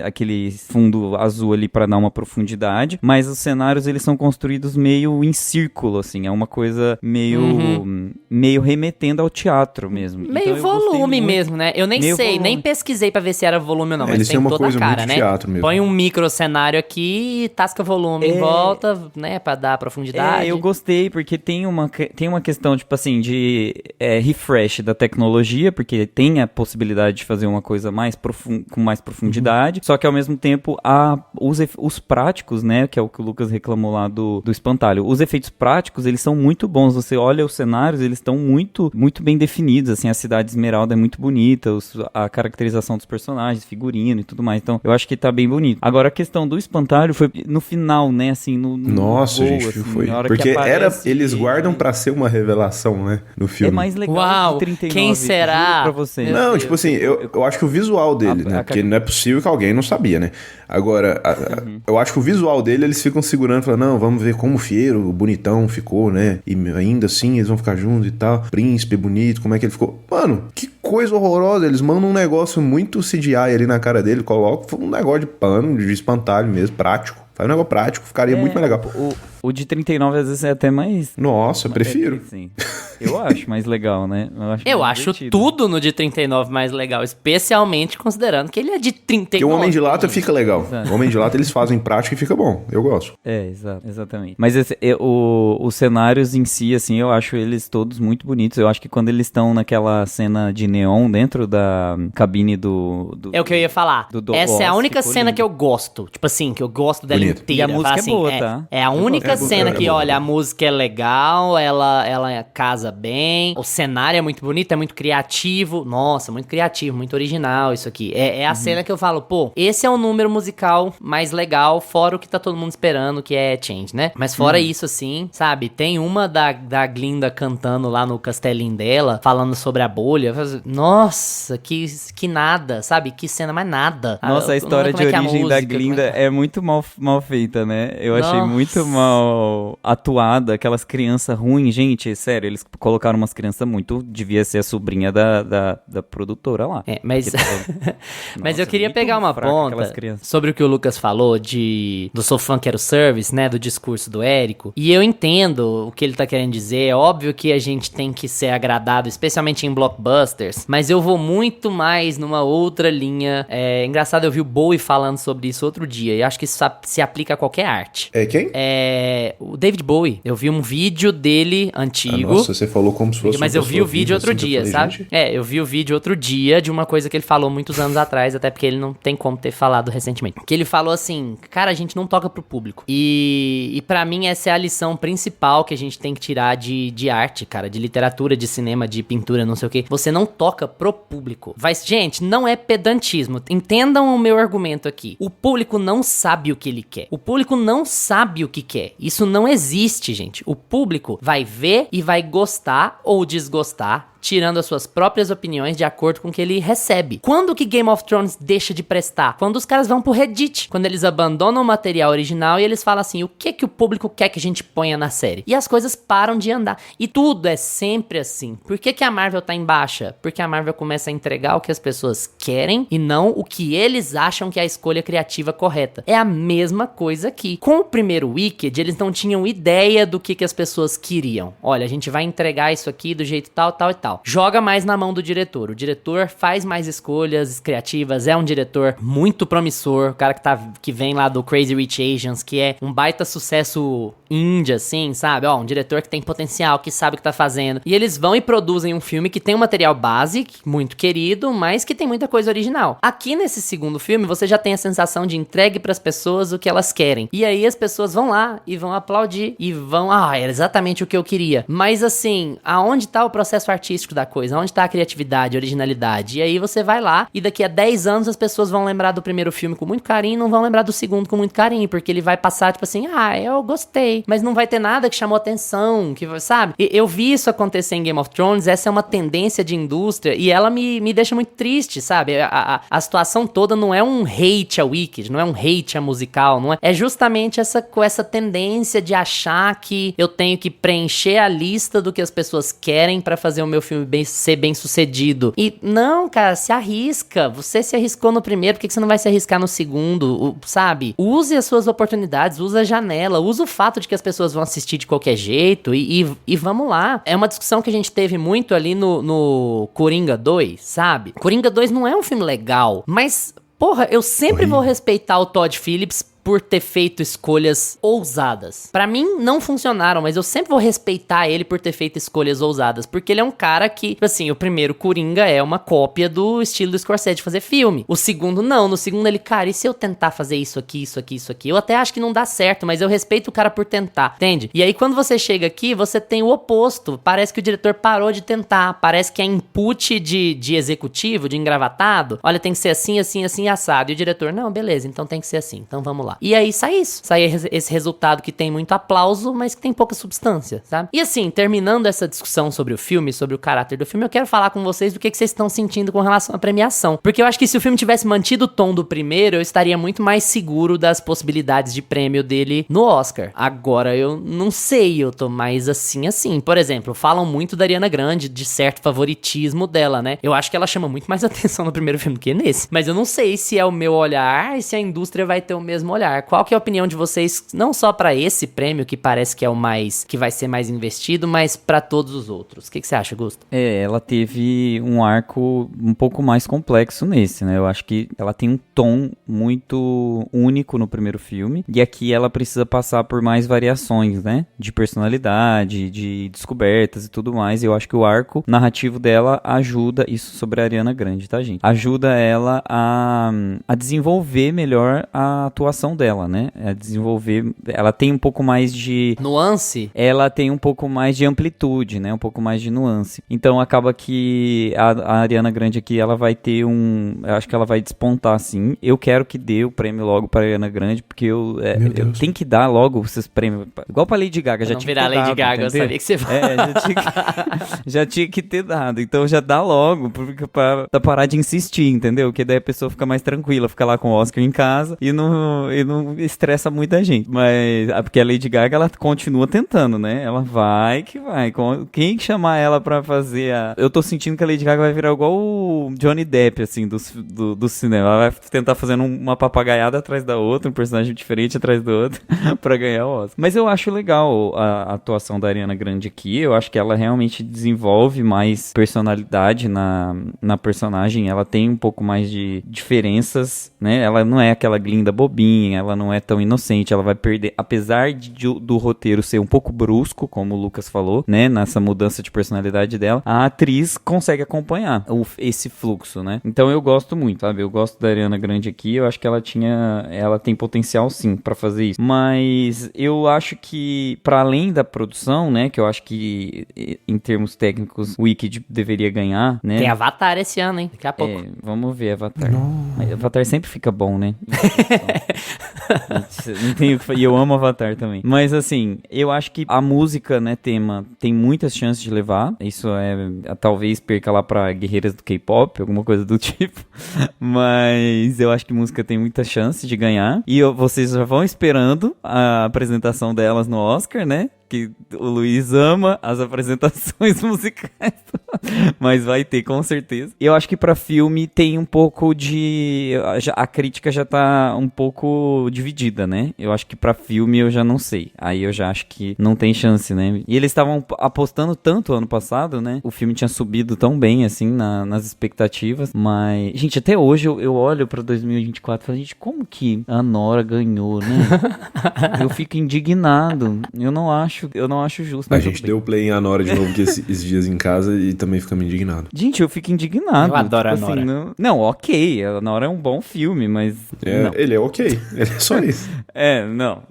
aquele fundo azul ali pra dar uma profundidade, mas os cenários, eles são construídos meio em círculo, assim, é uma coisa meio remetendo ao teatro mesmo. Meio então, volume mesmo, né? Eu nem sei, volume. nem pesquisei pra ver se era volume ou não, mas Eles tem têm uma toda coisa a cara, muito né? teatro mesmo. Põe um micro cenário aqui e tasca volume em volta, né, pra dar profundidade. Eu gostei, porque tem uma questão, tipo assim, de refresh da tecnologia, porque tem a possibilidade de fazer uma coisa com mais profundidade, só que ao mesmo tempo os práticos, né, que é o que o Lucas reclamou lá do espantalho, os efeitos práticos, eles são muito bons. Você olha os cenários, eles estão muito, muito bem definidos, assim, a cidade Esmeralda é muito bonita, a caracterização dos personagens, figurino e tudo mais, então eu acho que tá bem bonito. Agora a questão do espantalho foi no final, né, assim, Nossa, gol, gente, assim, foi. na hora Porque que aparece eles guardam pra ser uma revelação, né, no filme. É mais legal Uau, de 39, quem será? juro pra você. Meu Não, Deus. tipo assim, eu acho que o visual dele, né? Porque não é possível que alguém não sabia, né? Agora, eu acho que o visual dele, eles ficam segurando, falando, não, vamos ver como o Fiero, o bonitão, ficou, né? E ainda assim, eles vão ficar juntos e tal. Príncipe bonito, como é que ele ficou? Mano, que coisa horrorosa. Eles mandam um negócio muito CGI ali na cara dele, colocam um negócio de pano, de espantalho mesmo, prático. Faz um negócio prático, ficaria muito mais legal. O de 39 às vezes é até mais... Nossa, eu prefiro. Sim. Eu acho mais legal, né? Eu mais acho divertido. tudo no de 39 mais legal, especialmente considerando que ele é de 39. Porque o Homem de Lata fica legal. Exato. O Homem de Lata eles fazem prático e fica bom. Eu gosto. Exatamente. Mas os cenários em si, assim, eu acho eles todos muito bonitos. Eu acho que quando eles estão naquela cena de neon dentro da cabine do É o que eu ia falar. Essa é a Oz, única ficou cena lindo. que eu gosto. Tipo assim, que eu gosto dela Bonito. inteira. E a música Fala é assim, boa, tá? É a única gosto. cena É que, boa. olha, a música é legal, ela casa bem, o cenário é muito bonito, é muito criativo. Nossa, muito criativo, muito original isso aqui. É a cena que eu falo, pô, esse é o número musical mais legal, fora o que tá todo mundo esperando, que é Change, né? Mas fora isso, assim, sabe? Tem uma da Glinda cantando lá no castelinho dela, falando sobre a bolha. Nossa, que nada, sabe? Que cena mais nada. Nossa, a Eu história não de lembro como é que é a origem da música, como Glinda é que- é muito mal feita, né? Eu achei Nossa. muito mal atuada, aquelas crianças ruins, gente, sério, eles colocaram umas crianças muito, devia ser a sobrinha da produtora lá. É, mas, Que tava- mas Nossa, eu queria muito pegar uma fraca aquelas ponta crianças. sobre o que o Lucas falou do Sou Fã Quero Service, né, do discurso do Érico, e eu entendo o que ele tá querendo dizer. É óbvio que a gente tem que ser agradado, especialmente em blockbusters, mas eu vou muito mais numa outra linha. É engraçado, eu vi o Bowie falando sobre isso outro dia, e acho que isso se aplica a qualquer arte. É quem? É o David Bowie. Eu vi um vídeo dele antigo. Nossa, você falou como se fosse Mas uma eu vi pessoa o vídeo viva, outro assim, que eu dia, falei, sabe? gente, Eu vi o vídeo outro dia de uma coisa que ele falou muitos anos atrás, até porque ele não tem como ter falado recentemente. Que ele falou assim, cara, a gente não toca pro público. E pra mim essa é a lição principal que a gente tem que tirar de arte, cara, de literatura, de cinema, de pintura, não sei o quê. Você não toca pro público. Gente, não é pedantismo. Entendam o meu argumento aqui. O público não sabe o que ele quer. O público não sabe o que quer. Isso não existe, gente. O público vai ver e vai gostar ou desgostar, tirando as suas próprias opiniões de acordo com o que ele recebe. Quando que Game of Thrones deixa de prestar? Quando os caras vão pro Reddit, quando eles abandonam o material original e eles falam assim, o que o público quer que a gente ponha na série? E as coisas param de andar. E tudo é sempre assim. Por que a Marvel tá em baixa? Porque a Marvel começa a entregar o que as pessoas querem e não o que eles acham que é a escolha criativa correta. É a mesma coisa aqui. Com o primeiro Wicked, eles não tinham ideia do que as pessoas queriam. Olha, a gente vai entregar isso aqui do jeito tal, tal e tal. Joga mais na mão do diretor. O diretor faz mais escolhas criativas, é um diretor muito promissor, o cara que vem lá do Crazy Rich Asians, que é um baita sucesso indie, assim, sabe? Ó, um diretor que tem potencial, que sabe o que tá fazendo. E eles vão e produzem um filme que tem um material base, muito querido, mas que tem muita coisa original. Aqui nesse segundo filme, você já tem a sensação de entregue pras pessoas o que elas querem. E aí as pessoas vão lá e vão aplaudir e vão, era exatamente o que eu queria. Mas assim, aonde tá o processo artístico da coisa? Onde tá a criatividade, a originalidade? E aí você vai lá e daqui a 10 anos as pessoas vão lembrar do primeiro filme com muito carinho e não vão lembrar do segundo com muito carinho, porque ele vai passar tipo assim, eu gostei, mas não vai ter nada que chamou atenção, que sabe? Eu vi isso acontecer em Game of Thrones, essa é uma tendência de indústria e ela me deixa muito triste, sabe? A situação toda não é um hate a Wicked, não é um hate a musical, não é? É justamente essa tendência de achar que eu tenho que preencher a lista do que as pessoas querem pra fazer o meu filme ser bem sucedido. E não, cara, se arrisca. Você se arriscou no primeiro, por que você não vai se arriscar no segundo, sabe? Use as suas oportunidades, use a janela, use o fato de que as pessoas vão assistir de qualquer jeito e vamos lá. É uma discussão que a gente teve muito ali no Coringa 2, sabe? Coringa 2 não é um filme legal, mas, porra, eu sempre vou respeitar o Todd Phillips por ter feito escolhas ousadas. Pra mim, não funcionaram, mas eu sempre vou respeitar ele por ter feito escolhas ousadas, porque ele é um cara que, assim, o primeiro Coringa é uma cópia do estilo do Scorsese de fazer filme. O segundo, não. No segundo, ele, cara, e se eu tentar fazer isso aqui, isso aqui, isso aqui? Eu até acho que não dá certo, mas eu respeito o cara por tentar, entende? E aí, quando você chega aqui, você tem o oposto. Parece que o diretor parou de tentar. Parece que é input de executivo, de engravatado. Olha, tem que ser assim, assim, assim, assado. E o diretor, não, beleza, então tem que ser assim. Então vamos lá. E aí sai isso. Sai esse resultado que tem muito aplauso, mas que tem pouca substância, sabe? E assim, terminando essa discussão sobre o filme, sobre o caráter do filme, eu quero falar com vocês do que vocês estão sentindo com relação à premiação. Porque eu acho que se o filme tivesse mantido o tom do primeiro, eu estaria muito mais seguro das possibilidades de prêmio dele no Oscar. Agora, eu não sei, eu tô mais assim. Por exemplo, falam muito da Ariana Grande, de certo favoritismo dela, né? Eu acho que ela chama muito mais atenção no primeiro filme do que nesse. Mas eu não sei se é o meu olhar e se a indústria vai ter o mesmo olhar. Qual que é a opinião de vocês, não só pra esse prêmio, que parece que é o mais, que vai ser mais investido, mas pra todos os outros? O que você acha, Gusto? Ela teve um arco um pouco mais complexo nesse, né? Eu acho que ela tem um tom muito único no primeiro filme, e aqui ela precisa passar por mais variações, né? De personalidade, de descobertas e tudo mais, e eu acho que o arco narrativo dela ajuda, isso sobre a Ariana Grande, tá, gente? Ajuda ela a desenvolver melhor a atuação dela, né? A desenvolver, ela tem um pouco mais de nuance? Ela tem um pouco mais de amplitude, né? Um pouco mais de nuance. Então acaba que a Ariana Grande aqui, ela vai ter eu acho que ela vai despontar, assim. Eu quero que dê o prêmio logo pra Ariana Grande, porque eu tenho que dar logo esses prêmios. Igual pra Lady Gaga, já tinha que ter dado. Não virar Lady Gaga, entendeu? Eu sabia que você vai. Já tinha que ter dado. Então já dá logo, pra parar de insistir, entendeu? Que daí a pessoa fica mais tranquila, fica lá com o Oscar em casa e não estressa muita gente. Mas, porque a Lady Gaga, ela continua tentando, né? Ela vai que vai. Quem chamar ela pra fazer Eu tô sentindo que a Lady Gaga vai virar igual o Johnny Depp, assim, do cinema. Ela vai tentar fazendo uma papagaiada atrás da outra, um personagem diferente atrás do outro, pra ganhar o Oscar. Mas eu acho legal a atuação da Ariana Grande aqui. Eu acho que ela realmente desenvolve mais personalidade na personagem. Ela tem um pouco mais de diferenças, né? Ela não é aquela Glinda bobinha, ela não é tão inocente, ela vai perder, apesar do roteiro ser um pouco brusco, como o Lucas falou, né, nessa mudança de personalidade dela, a atriz consegue acompanhar esse fluxo, né? Então eu gosto muito, sabe? Eu gosto da Ariana Grande aqui, eu acho que ela tem potencial sim pra fazer isso. Mas eu acho que, pra além da produção, né, que eu acho que em termos técnicos o Wicked deveria ganhar, né? Tem Avatar esse ano, hein? Daqui a pouco. Vamos ver Avatar. Avatar sempre fica bom, né? Não tenho o que falar. E eu amo Avatar também. Mas assim, eu acho que a música, né, tema, tem muitas chances de levar. Isso talvez perca lá pra guerreiras do K-pop, alguma coisa do tipo. Mas eu acho que música tem muita chance de ganhar. E vocês já vão esperando a apresentação delas no Oscar, né? Que o Luiz ama as apresentações musicais, mas vai ter, com certeza. Eu acho que pra filme tem um pouco de... A crítica já tá um pouco dividida, né? Eu acho que pra filme eu já não sei. Aí eu já acho que não tem chance, né? E eles estavam apostando tanto ano passado, né? O filme tinha subido tão bem, assim, nas expectativas. Mas, gente, até hoje eu olho pra 2024 e falo, gente, como que a Nora ganhou, né? Eu fico indignado. Eu não acho justo. A gente deu play em Anora de novo esses dias em casa e também ficamos indignados. Gente, eu fico indignado. Eu adoro tipo a Nora. Assim, não, ok, a Nora é um bom filme, mas... não. Ele é ok, ele é só isso. Não,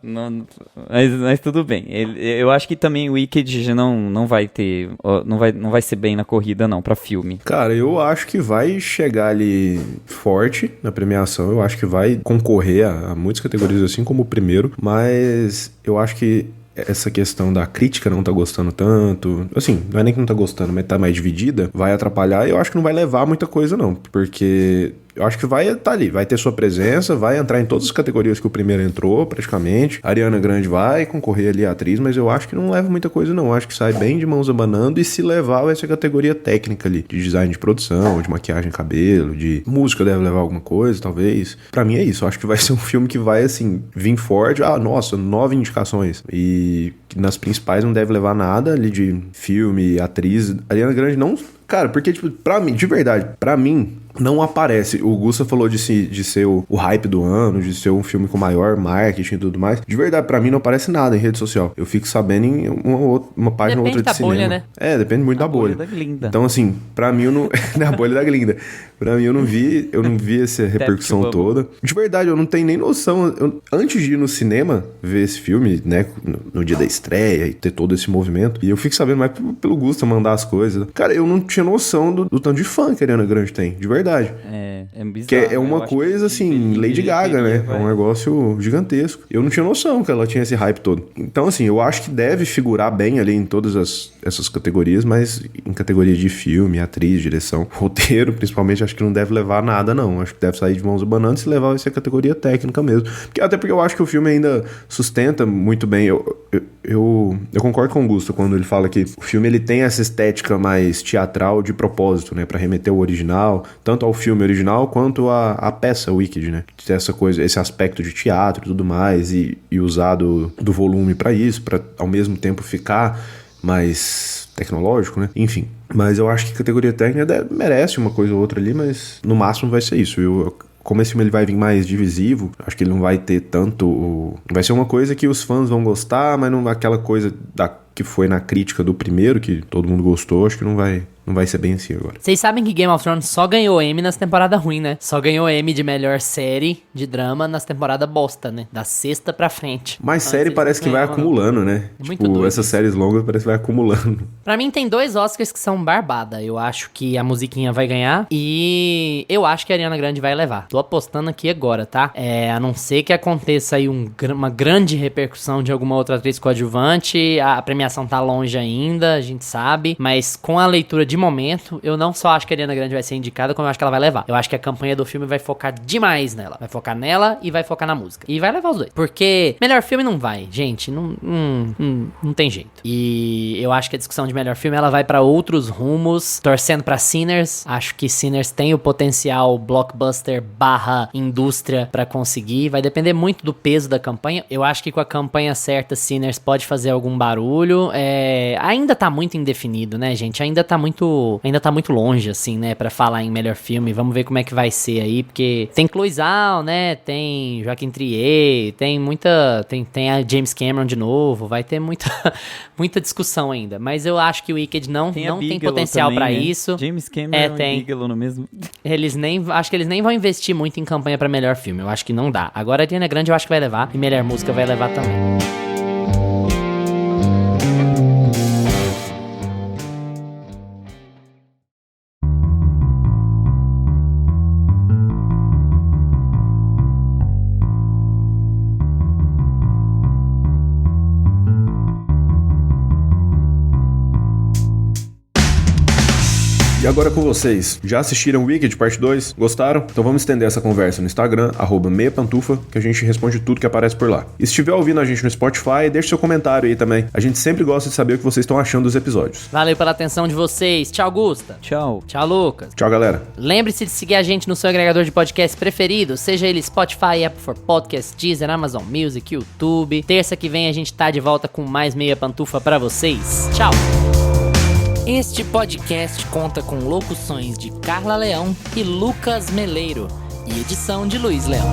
mas tudo bem. Eu acho que também o Wicked já não vai ter, não vai ser bem na corrida não, pra filme. Cara, eu acho que vai chegar ali forte na premiação, eu acho que vai concorrer a muitas categorias assim como o primeiro, mas eu acho que essa questão da crítica não tá gostando tanto, assim, não é nem que não tá gostando, mas tá mais dividida, vai atrapalhar e eu acho que não vai levar muita coisa não, porque eu acho que vai estar ali, vai ter sua presença, vai entrar em todas as categorias que o primeiro entrou, praticamente. A Ariana Grande vai concorrer ali a atriz, mas eu acho que não leva muita coisa não, eu acho que sai bem de mãos abanando e se levar vai ser categoria técnica ali, de design de produção, de maquiagem, cabelo, de música deve levar alguma coisa, talvez. Pra mim é isso, eu acho que vai ser um filme que vai, assim, vir forte, nossa, 9 indicações, e nas principais não deve levar nada ali de filme, atriz. A Ariana Grande não... Cara, porque, tipo, pra mim, de verdade, pra mim, não aparece. O Gusta falou de ser o hype do ano, de ser um filme com maior marketing e tudo mais. De verdade, pra mim não aparece nada em rede social. Eu fico sabendo em uma página ou outra de cinema. Depende da bolha, né? Depende muito da bolha. Da Glinda. Então, assim, pra mim, eu não... Na bolha da Glinda. Pra mim, eu não vi essa repercussão toda. De verdade, eu não tenho nem noção. Antes de ir no cinema ver esse filme, né, no dia da estreia e ter todo esse movimento, e eu fico sabendo mais pelo Gusta mandar as coisas. Cara, eu não tinha noção do tanto de fã que a Ariana Grande tem, de verdade. É bizarro. Que é uma coisa, assim, Lady Gaga, né? É um negócio gigantesco. Eu não tinha noção que ela tinha esse hype todo. Então, assim, eu acho que deve figurar bem ali em todas essas categorias, mas em categoria de filme, atriz, direção, roteiro, principalmente, acho que não deve levar nada, não. Acho que deve sair de mãos abanando, se levar vai ser categoria técnica mesmo. Até porque eu acho que o filme ainda sustenta muito bem. Eu concordo com o Augusto quando ele fala que o filme ele tem essa estética mais teatral de propósito, né? Pra remeter o original, tanto ao filme original quanto à peça Wicked, né? Essa coisa, esse aspecto de teatro e tudo mais, e usar do volume pra isso, pra ao mesmo tempo ficar mais tecnológico, né? Enfim. Mas eu acho que categoria técnica merece uma coisa ou outra ali, mas no máximo vai ser isso. Como esse filme ele vai vir mais divisivo, acho que ele não vai ter tanto... Vai ser uma coisa que os fãs vão gostar, mas não aquela coisa que foi na crítica do primeiro, que todo mundo gostou, acho que não vai ser bem assim agora. Vocês sabem que Game of Thrones só ganhou Emmy nas temporadas ruins, né? Só ganhou Emmy de melhor série de drama nas temporadas bosta, né? Da sexta pra frente. Mas série parece que vai acumulando, né? É muito doido essas séries longas parece que vai acumulando. Pra mim tem 2 Oscars que são barbada. Eu acho que a musiquinha vai ganhar e eu acho que a Ariana Grande vai levar. Tô apostando aqui agora, tá? A não ser que aconteça aí uma grande repercussão de alguma outra atriz coadjuvante, a premiação tá longe ainda, a gente sabe, mas com a leitura de momento, eu não só acho que a Ariana Grande vai ser indicada, como eu acho que ela vai levar. Eu acho que a campanha do filme vai focar demais nela. Vai focar nela e vai focar na música. E vai levar os dois. Porque melhor filme não vai, gente. Não tem jeito. E eu acho que a discussão de melhor filme, ela vai pra outros rumos, torcendo pra Sinners. Acho que Sinners tem o potencial blockbuster / indústria pra conseguir. Vai depender muito do peso da campanha. Eu acho que com a campanha certa, Sinners pode fazer algum barulho. Ainda tá muito indefinido, né, gente? Ainda tá muito longe, assim, né, pra falar em melhor filme. Vamos ver como é que vai ser aí, porque tem Chloe Zhao, né, tem Joaquin Trier, tem a James Cameron de novo, vai ter muita discussão ainda, mas eu acho que o Wicked não tem potencial também, pra né? isso. James Cameron tem. e Bigelow no mesmo. Acho que eles nem vão investir muito em campanha pra melhor filme, eu acho que não dá. Agora a Ariana Grande eu acho que vai levar, e melhor música vai levar também. E agora com vocês, já assistiram Wicked Parte 2? Gostaram? Então vamos estender essa conversa no Instagram, @meiapantufa, que a gente responde tudo que aparece por lá. E se estiver ouvindo a gente no Spotify, deixe seu comentário aí também. A gente sempre gosta de saber o que vocês estão achando dos episódios. Valeu pela atenção de vocês. Tchau, Gusta. Tchau. Tchau, Lucas. Tchau, galera. Lembre-se de seguir a gente no seu agregador de podcast preferido, seja ele Spotify, Apple for Podcasts, Deezer, Amazon Music, YouTube. Terça que vem a gente tá de volta com mais Meia Pantufa pra vocês. Tchau! Este podcast conta com locuções de Carla Leão e Lucas Meleiro e edição de Luiz Leão.